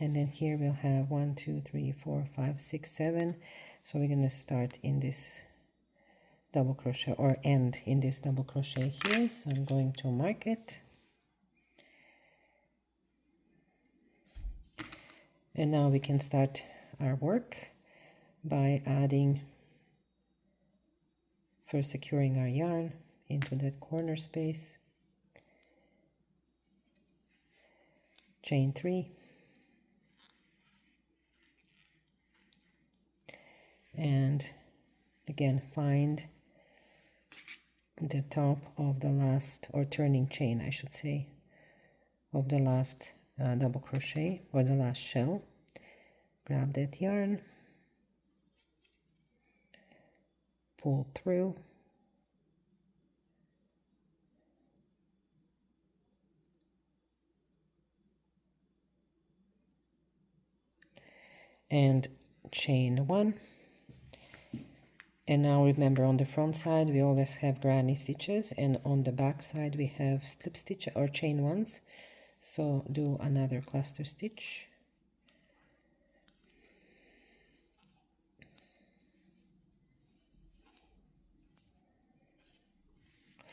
Speaker 1: and then here we'll have 1, 2, 3, 4, 5, 6, 7. So we're going to start in this double crochet, or end in this double crochet here. So I'm going to mark it, and now we can start our work by adding, first securing our yarn into that corner space, chain 3, and again find the top of the last, or turning chain I should say, of the last double crochet, or the last shell. Grab that yarn, pull through, and chain one. And now remember, on the front side we always have granny stitches, and on the back side we have slip stitch or chain ones. So do another cluster stitch,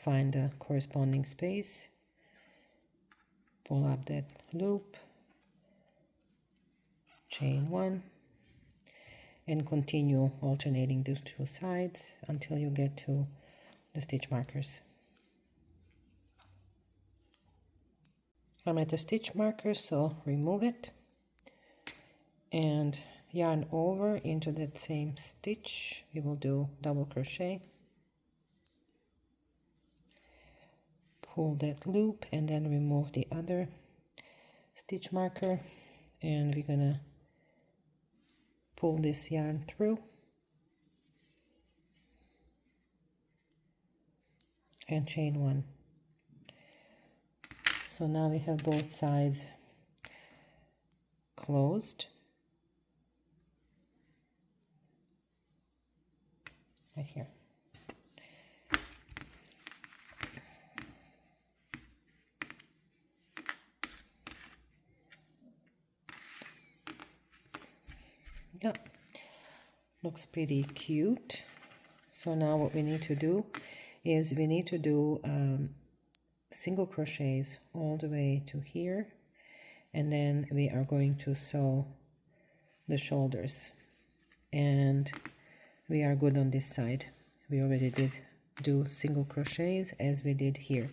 Speaker 1: find the corresponding space, pull up that loop, chain one, and continue alternating those two sides until you get to the stitch markers. I'm at the stitch marker, so remove it and yarn over into that same stitch. We will do double crochet, pull that loop, and then remove the other stitch marker, and we're gonna pull this yarn through, and chain 1. So now we have both sides closed. Right here. Yeah, looks pretty cute. So now what we need to do is we need to do single crochets all the way to here, and then we are going to sew the shoulders, and we are good on this side. We already did do single crochets as we did here,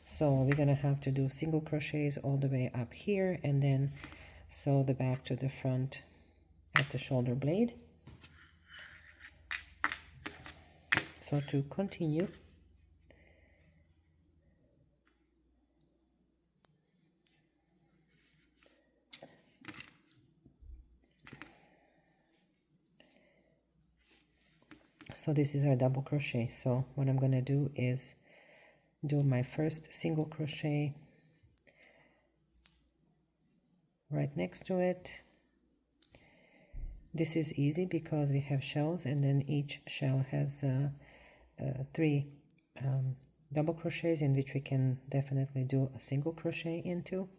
Speaker 1: so we're gonna have to do single crochets all the way up here and then sew the back to the front at the shoulder blade. So to continue, so this is our double crochet. So what I'm gonna do is do my first single crochet right next to it. This is easy because we have shells, and then each shell has 3 double crochets in which we can definitely do a single crochet into.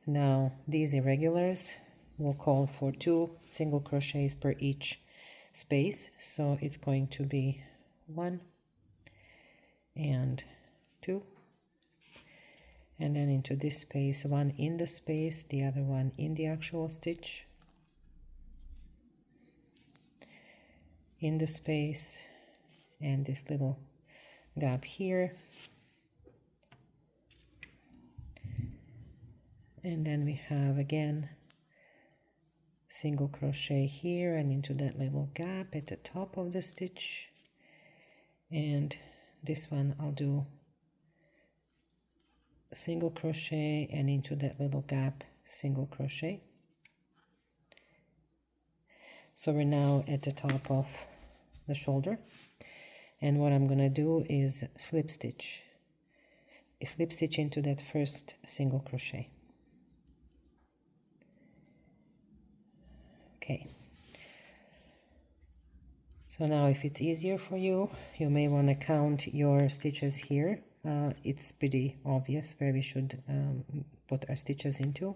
Speaker 1: Now these irregulars will call for 2 single crochets per each space, so it's going to be 1 and 2, and then into this space, 1 in the space, the other one in the actual stitch, in the space, and this little gap here, and then we have again single crochet here and into that little gap at the top of the stitch, and this one I'll do single crochet and into that little gap single crochet. So we're now at the top of the shoulder, and what I'm gonna do is slip stitch into that first single crochet. Okay, so now if it's easier for you, you may want to count your stitches here. It's pretty obvious where we should put our stitches into.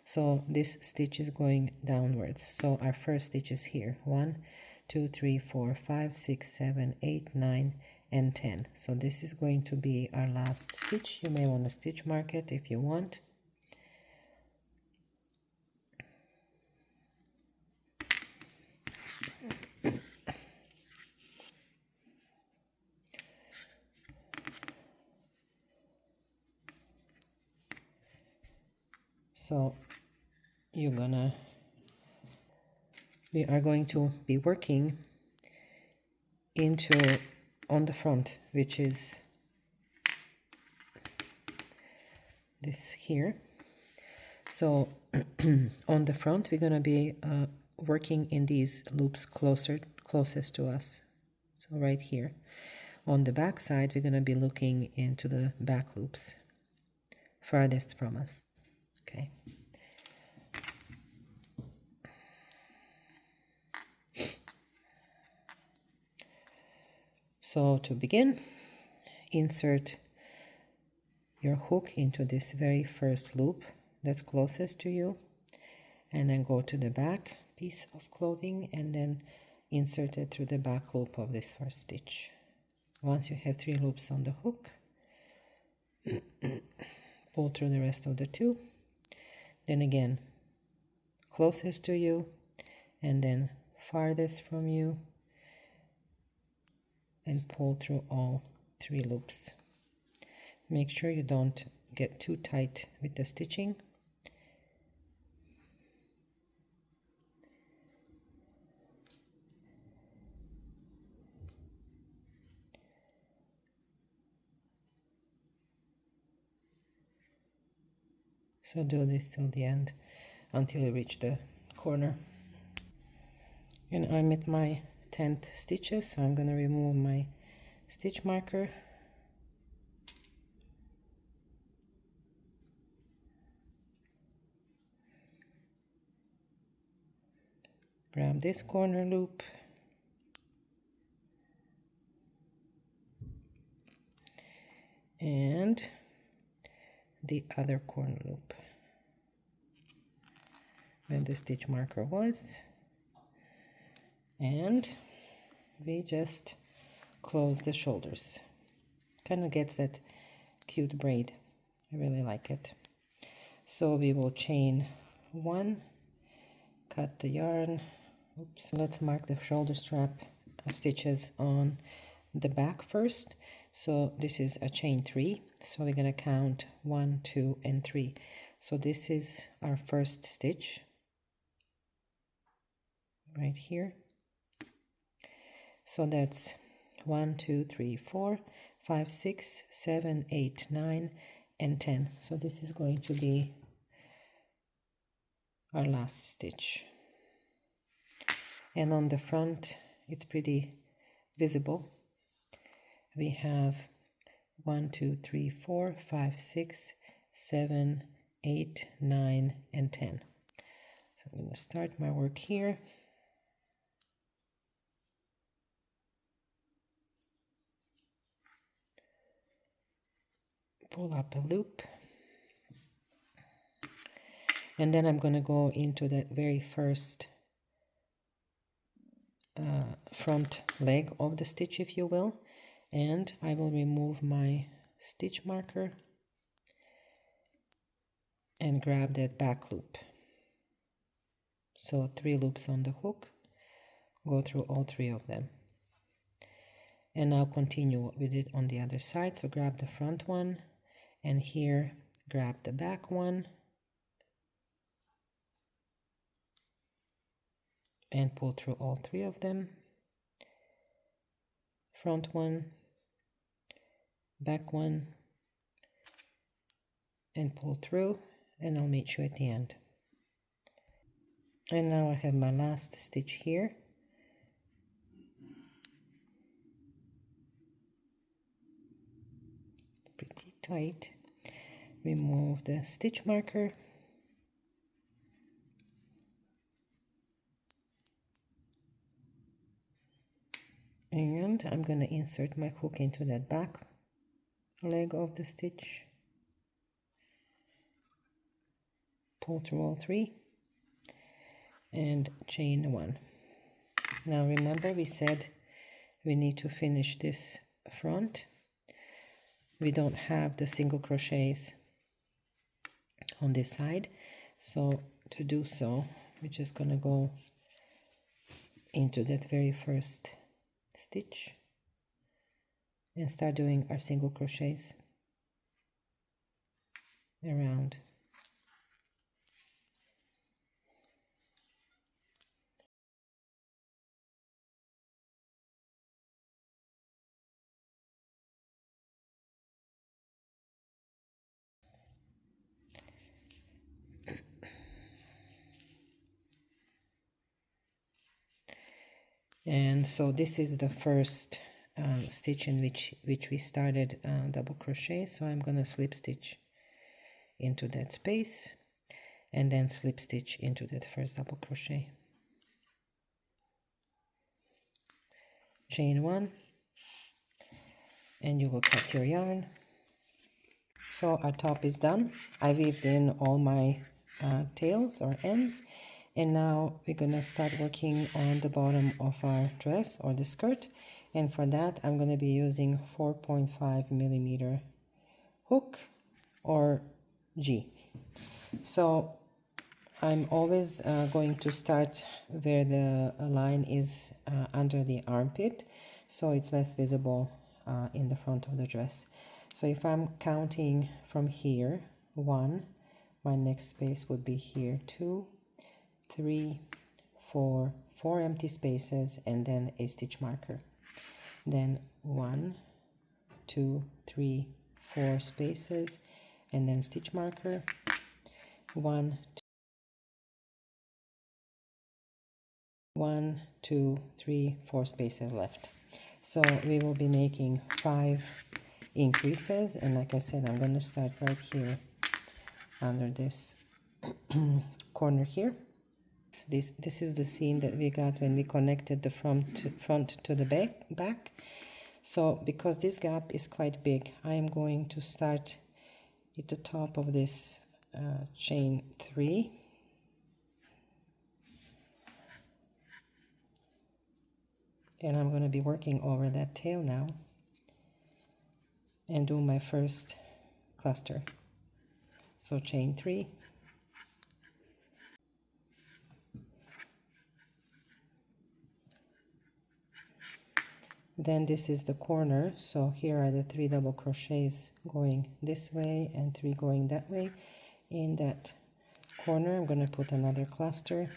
Speaker 1: So this stitch is going downwards, so our first stitch is here, 1 2 3 4 5 6 7 8 9 and 10. So this is going to be our last stitch. You may want to stitch mark it if you want. So we are going to be working into on the front, which is this here. So on the front we're going to be working in these loops closest to us, so right here. On the back side we're going to be looking into the back loops farthest from us. Okay, so to begin, insert your hook into this very first loop that's closest to you, and then go to the back piece of clothing and then insert it through the back loop of this first stitch. Once you have 3 loops on the hook, pull through the rest of the 2, then again closest to you and then farthest from you, and pull through all 3 loops. Make sure you don't get too tight with the stitching. So do this till the end until you reach the corner. And I'm at my 10th stitches, so I'm going to remove my stitch marker grab this corner loop and the other corner loop where the stitch marker was, and we just close the shoulders. Kind of gets that cute braid. I really like it. So we will chain 1, cut the yarn. Oops. Let's mark the shoulder strap stitches on the back first. So this is a chain 3, so we're going to count 1, 2 and 3. So this is our first stitch right here. So that's 1, 2, 3, 4, 5, 6, 7, 8, 9 and 10. So this is going to be our last stitch, and on the front it's pretty visible. We have 1, 2, 3, 4, 5, 6, 7, 8, 9 and 10. So I'm going to start my work here. Pull up a loop, and then I'm going to go into that very first front leg of the stitch, if you will, and I will remove my stitch marker and grab that back loop. So 3 loops on the hook, go through all 3 of them, and now continue what we did on the other side. So grab the front one, and here grab the back one and pull through all 3 of them. Front one, back one, and pull through, and I'll meet you at the end. And now I have my last stitch here. Pretty tight. Remove the stitch marker. And I'm going to insert my hook into that back leg of the stitch. Pull through all 3 and chain 1. Now remember, we said we need to finish this front. We don't have the single crochets on this side, so to do so we're just going to go into that very first stitch and start doing our single crochets around. And so this is the first stitch in which we started double crochet. So I'm going to slip stitch into that space and then slip stitch into that first double crochet. Chain 1, and you will cut your yarn. So our top is done. I weaved in all my tails or ends, and now we're gonna start working on the bottom of our dress or the skirt, and for that I'm gonna be using 4.5 millimeter hook or G. So I'm always going to start where the line is under the armpit, so it's less visible in the front of the dress. So if I'm counting from here, 1, my next space would be here, 2, 3, 4, 4 empty spaces, and then a stitch marker. Then 1, 2, 3, 4 spaces, and then stitch marker. 1, 2, 3, 4 spaces left. So we will be making 5 increases, and like I said, I'm going to start right here under this corner here. This is the seam that we got when we connected the front to the back. So because this gap is quite big, I am going to start at the top of this chain 3. And I'm going to be working over that tail now and do my first cluster. So chain 3. Then this is the corner, so here are the 3 double crochets going this way and 3 going that way. In that corner I'm going to put another cluster.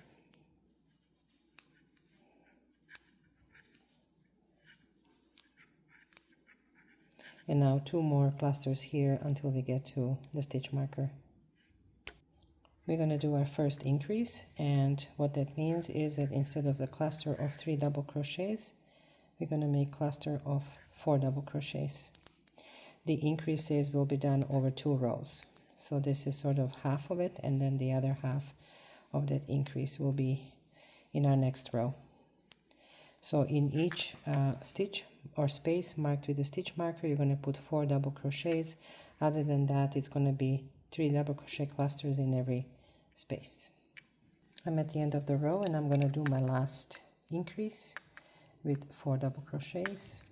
Speaker 1: And now 2 more clusters here until we get to the stitch marker. We're going to do our first increase, and what that means is that instead of the cluster of 3 double crochets, we're going to make cluster of 4 double crochets. The increases will be done over 2 rows. So this is sort of half of it, and then the other half of that increase will be in our next row. So in each stitch or space marked with the stitch marker, you're going to put 4 double crochets. Other than that, it's going to be 3 double crochet clusters in every space. I'm at the end of the row, and I'm going to do my last increase with 4 double crochets.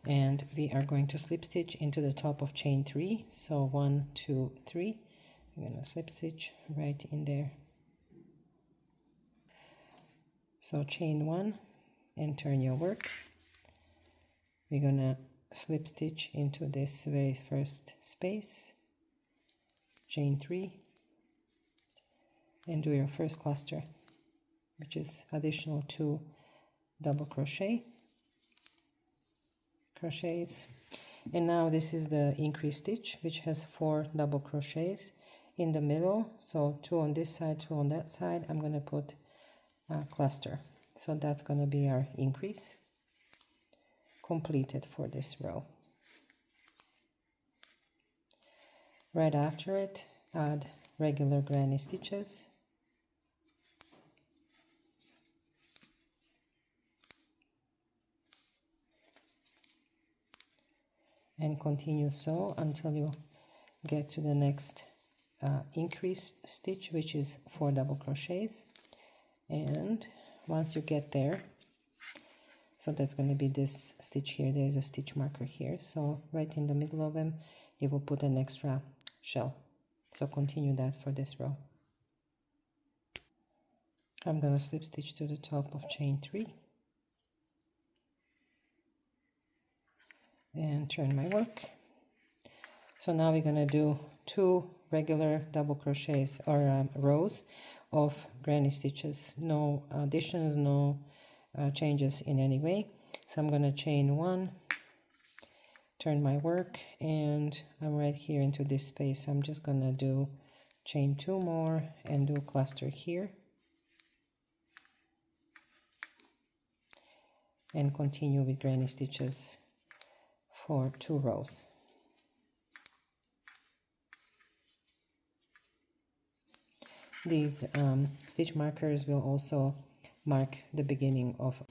Speaker 1: And we are going to slip stitch into the top of chain 3. So 1, 2, 3. I'm going to slip stitch right in there. So chain 1 and turn your work. We're going to slip stitch into this very first space, chain 3, and do your first cluster, which is additional 2 double crochets. And now this is the increase stitch, which has 4 double crochets in the middle. So 2 on this side, 2 on that side. I'm going to put a cluster. So that's going to be our increase completed for this row. Right after it, add regular granny stitches. And continue so until you get to the next increase stitch, which is 4 double crochets. And once you get there, so that's going to be this stitch here, there's a stitch marker here, so right in the middle of them you will put an extra shell. So continue that for this row. I'm going to slip stitch to the top of chain 3 and turn my work. So now we're going to do 2 regular double crochets or rows of granny stitches, no additions, no changes in any way. So I'm going to chain 1, turn my work, and I'm right here into this space. I'm just going to do chain 2 more and do a cluster here and continue with granny stitches for 2 rows. These stitch markers will also mark the beginning of.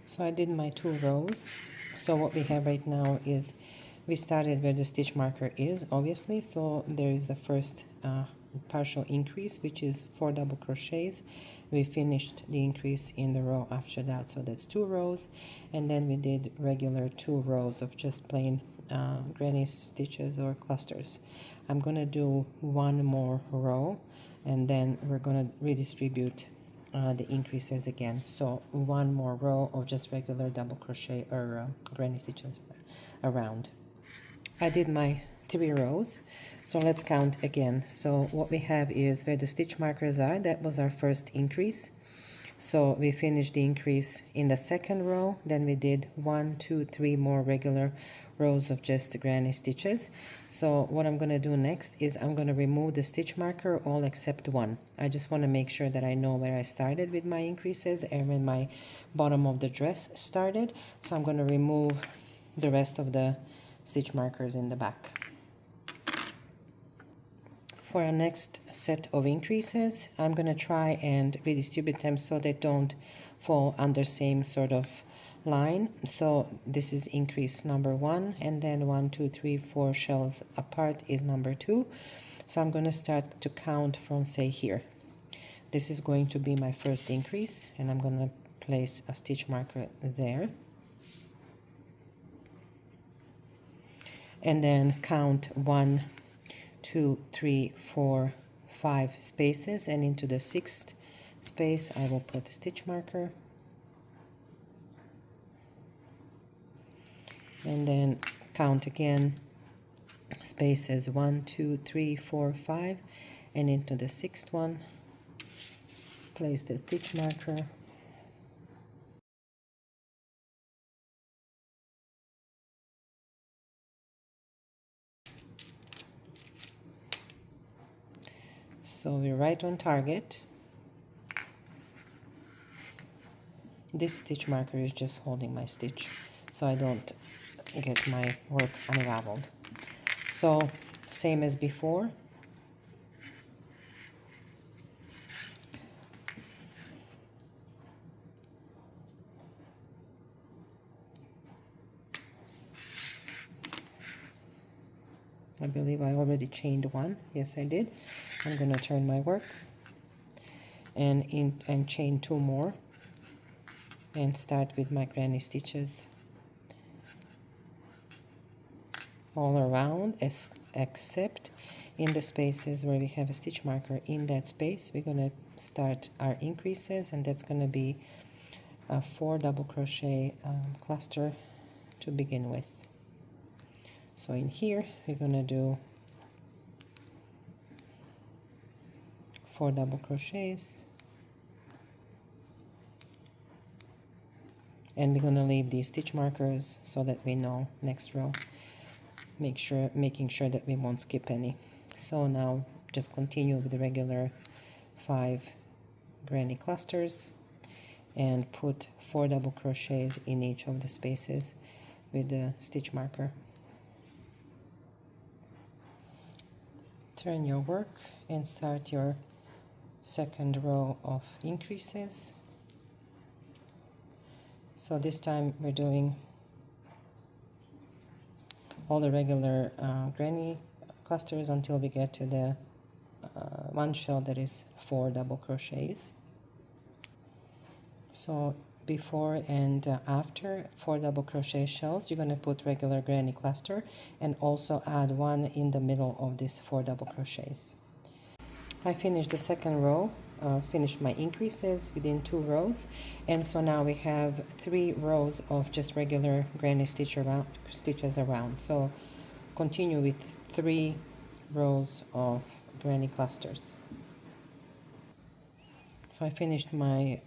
Speaker 1: So I did my 2 rows. So what we have right now is we started where the stitch marker is, obviously. So there is the first partial increase, which is 4 double crochets. We finished the increase in the row after that, so that's 2 rows. And then we did regular 2 rows of just plain granny stitches or clusters. I'm going to do 1 more row, and then we're going to redistribute the increases again. So 1 more row of just regular double crochet or granny stitches around. I did my 3 rows, so let's count again. So what we have is where the stitch markers are, that was our first increase. So we finished the increase in the second row, then we did 1, 2, 3 more regular rows of just granny stitches. So what I'm going to do next is I'm going to remove the stitch marker all except 1. I just want to make sure that I know where I started with my increases and when my bottom of the dress started. So I'm going to remove the rest of the stitch markers in the back. For our next set of increases, I'm going to try and redistribute them so they don't fall under same sort of line. So this is increase number 1, and then 1, 2, 3, 4 shells apart is number 2. So I'm going to start to count from, say, here. This is going to be my first increase, and I'm going to place a stitch marker there. And then count 1, 2, 3, 4, 5 spaces, and into the 6th space I will put a stitch marker. And then count again spaces 1, 2, 3, 4, 5, and into the 6th one place the stitch marker. So we're right on target. This stitch marker is just holding my stitch so I don't get my work unraveled. So same as before. I believe I already chained one. Yes, I did. I'm going to turn my work and chain 2 more and start with my granny stitches all around, except in the spaces where we have a stitch marker. In that space we're going to start our increases, and that's going to be a 4 double crochet cluster to begin with. So in here we're going to do 4 double crochets, and we're going to leave these stitch markers so that we know next row, making sure that we won't skip any. So now just continue with the regular 5 granny clusters and put 4 double crochets in each of the spaces with the stitch marker. Turn your work and start your second row of increases. So this time we're doing all the regular granny clusters until we get to the one shell that is 4 double crochets. So before and after 4 double crochet shells, you're going to put regular granny cluster and also add 1 in the middle of this 4 double crochets. I finished the second row, finished my increases within 2 rows, and so now we have 3 rows of just regular granny stitches around. So continue with 3 rows of granny clusters. So I finished my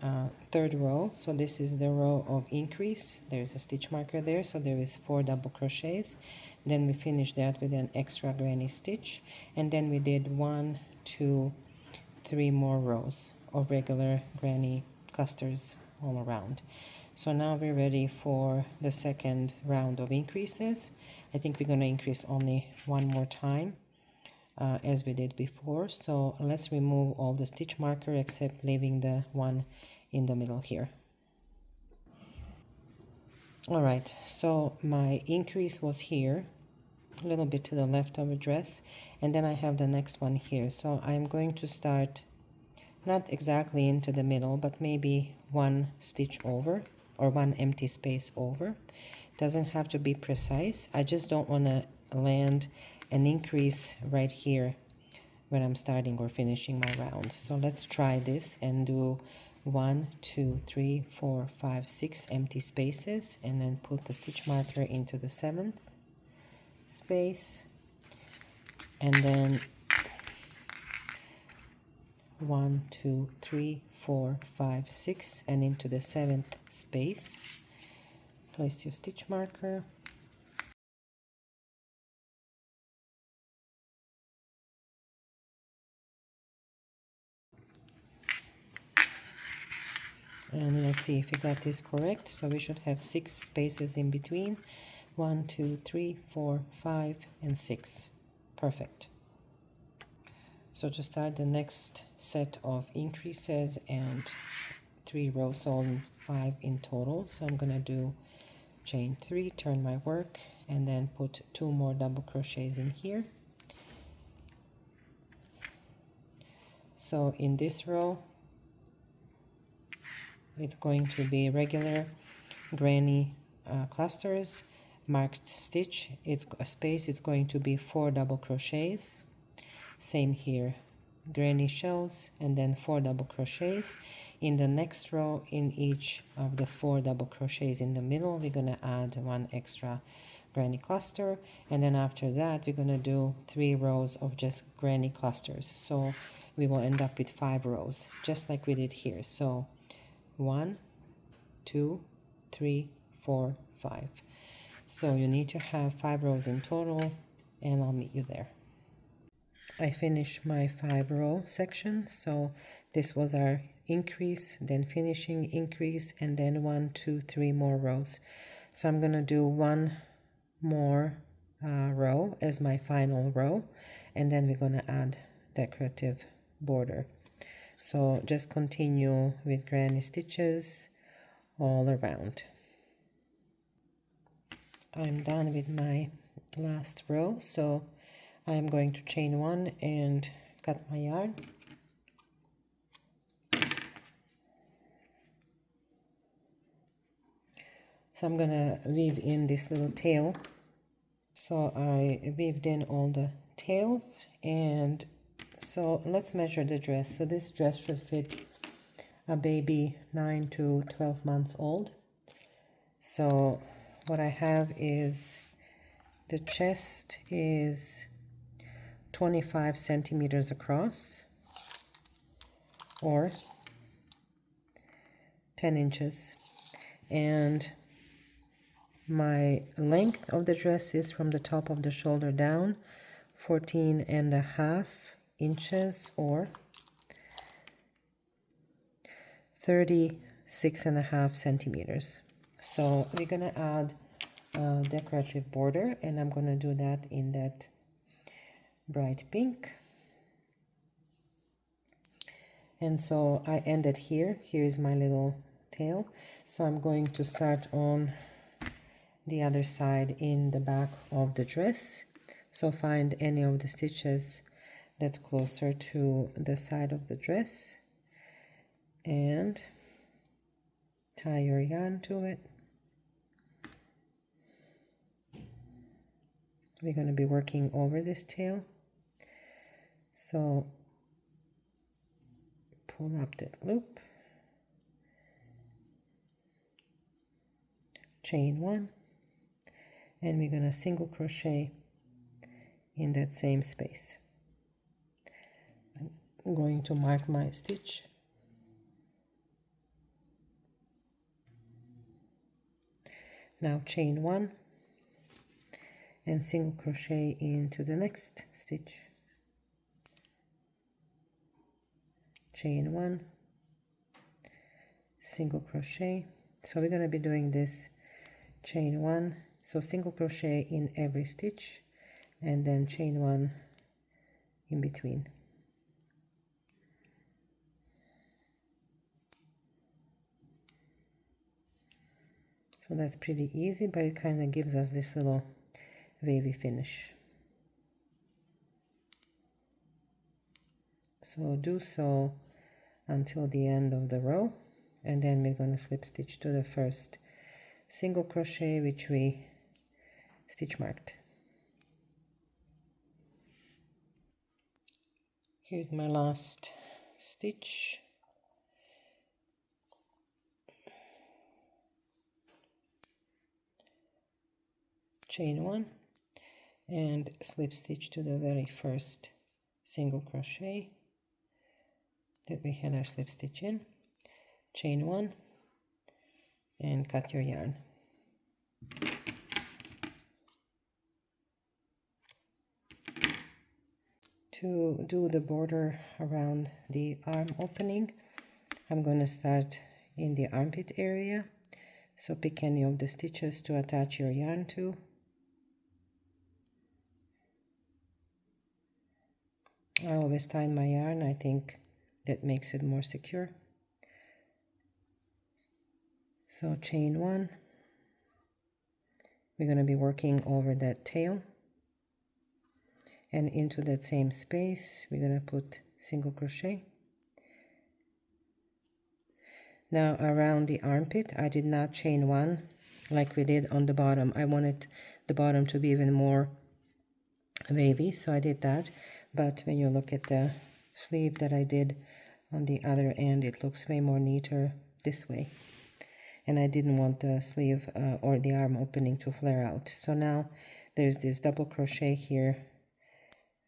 Speaker 1: third row. So this is the row of increase. There's a stitch marker there, so there is 4 double crochets. Then we finished that with an extra granny stitch, and then we did 1, 2, 3 more rows of regular granny clusters all around. So now we're ready for the second round of increases. I think we're going to increase only 1 more time, as we did before. So let's remove all the stitch marker except leaving the one in the middle here. All right, so my increase was here, a little bit to the left of the dress, and then I have the next one here. So I'm going to start not exactly into the middle, but maybe 1 stitch over or 1 empty space over. Doesn't have to be precise. I just don't want to land an increase right here when I'm starting or finishing my round. So let's try this and do 1, 2, 3, 4, 5, 6 empty spaces, and then put the stitch marker into the 7th space, and then 1, 2, 3, 4, 5, 6, and into the 7th space. Place your stitch marker. And let's see if we got this correct. So we should have 6 spaces in between. 1, 2, 3, 4, 5, and 6. Perfect. So to start the next set of increases and 3 rows, so 5 in total. So I'm gonna do chain 3, turn my work, and then put 2 more double crochets in here. So in this row, it's going to be regular granny clusters, marked stitch. It's a space, it's going to be 4 double crochets. Same here, granny shells, and then 4 double crochets. In the next row, in each of the 4 double crochets in the middle, we're gonna add 1 extra granny cluster, and then after that we're gonna do 3 rows of just granny clusters. So we will end up with 5 rows, just like we did here. So 1, 2, 3, 4, 5. So you need to have 5 rows in total, and I'll meet you there. I finished my 5 row section. So this was our increase, then finishing increase, and then 1, 2, 3 more rows. So I'm gonna do 1 more row as my final row, and then we're gonna add decorative border. So just continue with granny stitches all around. I'm done with my last row, so I'm going to chain 1 and cut my yarn. So I'm gonna weave in this little tail. So I weaved in all the tails, and so let's measure the dress. So this dress should fit a baby 9 to 12 months old. So what I have is the chest is 25 centimeters across, or 10 inches, and my length of the dress is from the top of the shoulder down 14.5 inches, or 36.5 centimeters. So we're gonna add a decorative border, and I'm gonna do that in that bright pink. And so I ended here. Here's my little tail. So I'm going to start on the other side in the back of the dress. So find any of the stitches that's closer to the side of the dress and tie your yarn to it. We're going to be working over this tail. So pull up that loop, chain 1, and we're going to single crochet in that same space. I'm going to mark my stitch. Now chain 1 and single crochet into the next stitch. Chain 1, single crochet. So we're going to be doing this chain 1, so single crochet in every stitch, and then chain 1 in between. So that's pretty easy, but it kind of gives us this little wavy finish. So do so until the end of the row, and then we're going to slip stitch to the first single crochet which we stitch marked. Here's my last stitch. Chain 1 and slip stitch to the very first single crochet that we had our slip stitch in. Chain 1 and cut your yarn. To do the border around the arm opening, I'm going to start in the armpit area. So pick any of the stitches to attach your yarn to. I always tie my yarn. I think that makes it more secure. So chain one. We're going to be working over that tail. And into that same space, we're going to put single crochet. Now around the armpit, I did not chain one like we did on the bottom. I wanted the bottom to be even more wavy, so I did that. But when you look at the sleeve that I did on the other end, it looks way more neater this way. And I didn't want the sleeve or the arm opening to flare out. So now there's this double crochet here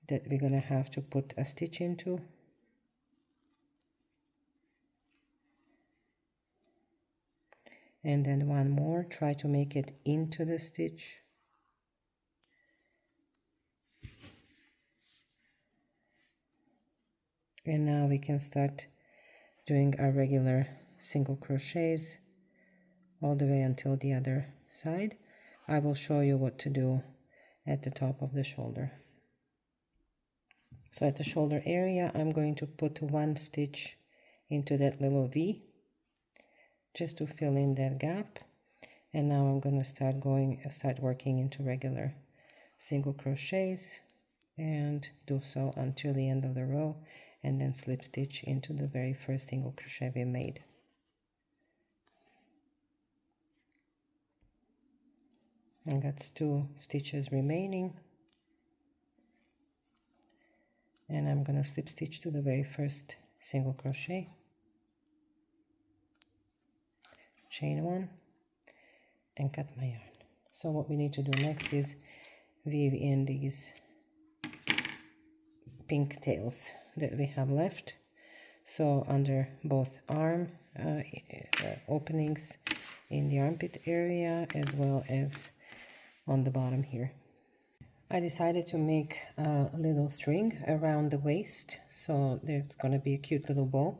Speaker 1: that we're going to have to put a stitch into. And then one more, try to make it into the stitch. And now we can start doing our regular single crochets all the way until the other side. I will show you what to do at the top of the shoulder. So at the shoulder area, I'm going to put one stitch into that little V just to fill in that gap. And now I'm going to start working into regular single crochets and do so until the end of the row, and then slip stitch into the very first single crochet we made. I got 2 stitches remaining, and I'm going to slip stitch to the very first single crochet, chain one, and cut my yarn. So what we need to do next is weave in these pink tails that we have left. So under both arm openings in the armpit area, as well as on the bottom here. I decided to make a little string around the waist, so there's going to be a cute little bow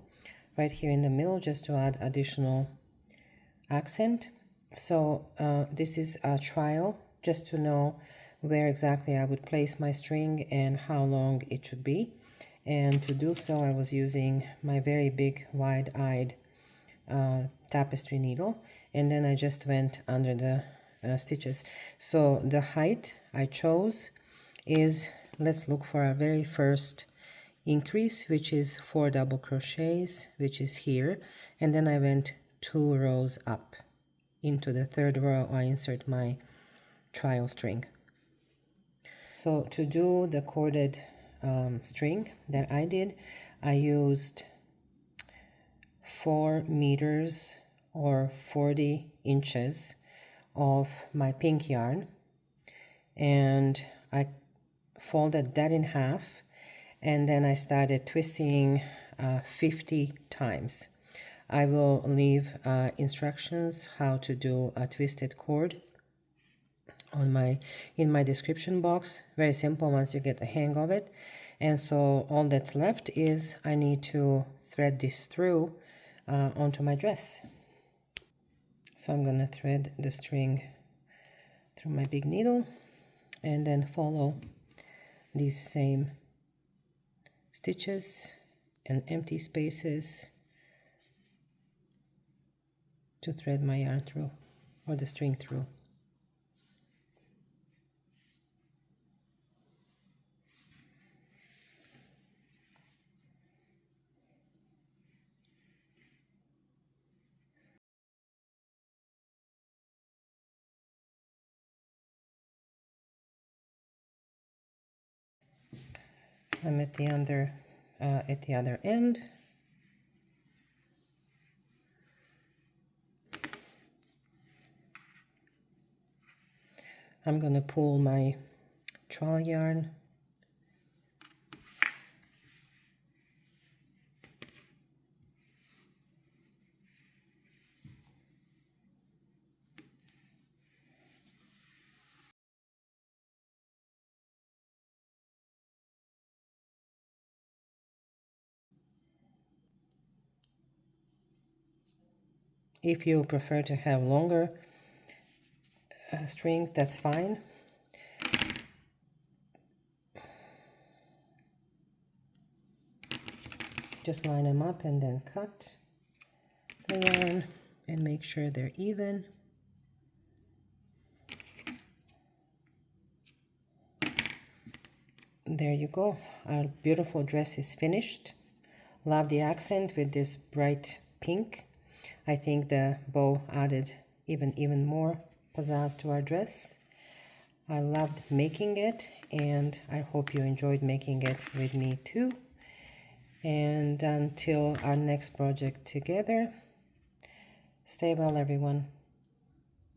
Speaker 1: right here in the middle just to add additional accent. So this is a trial just to know where exactly I would place my string and how long it should be. And to do so, I was using my very big wide-eyed tapestry needle, and then I just went under the stitches. So the height I chose is, let's look for our very first increase, which is 4 double crochets, which is here, and then I went 2 rows up. Into the 3rd row I insert my trial string. So to do the corded string that I did, I used 4 meters or 40 inches of my pink yarn, and I folded that in half, and then I started twisting 50 times. I will leave instructions how to do a twisted cord on in my description box. Very simple once you get the hang of it. And so all that's left is I need to thread this through onto my dress. So I'm going to thread the string through my big needle and then follow these same stitches and empty spaces to thread my yarn through, or the string through. So I'm at the other end. I'm going to pull my trawl yarn If you prefer to have longer strings, that's fine. Just line them up and then cut the yarn and make sure they're even. There you go. Our beautiful dress is finished. Love the accent with this bright pink. I think the bow added even more pizzazz to our dress. I loved making it, and I hope you enjoyed making it with me too. And until our next project together, stay well, everyone.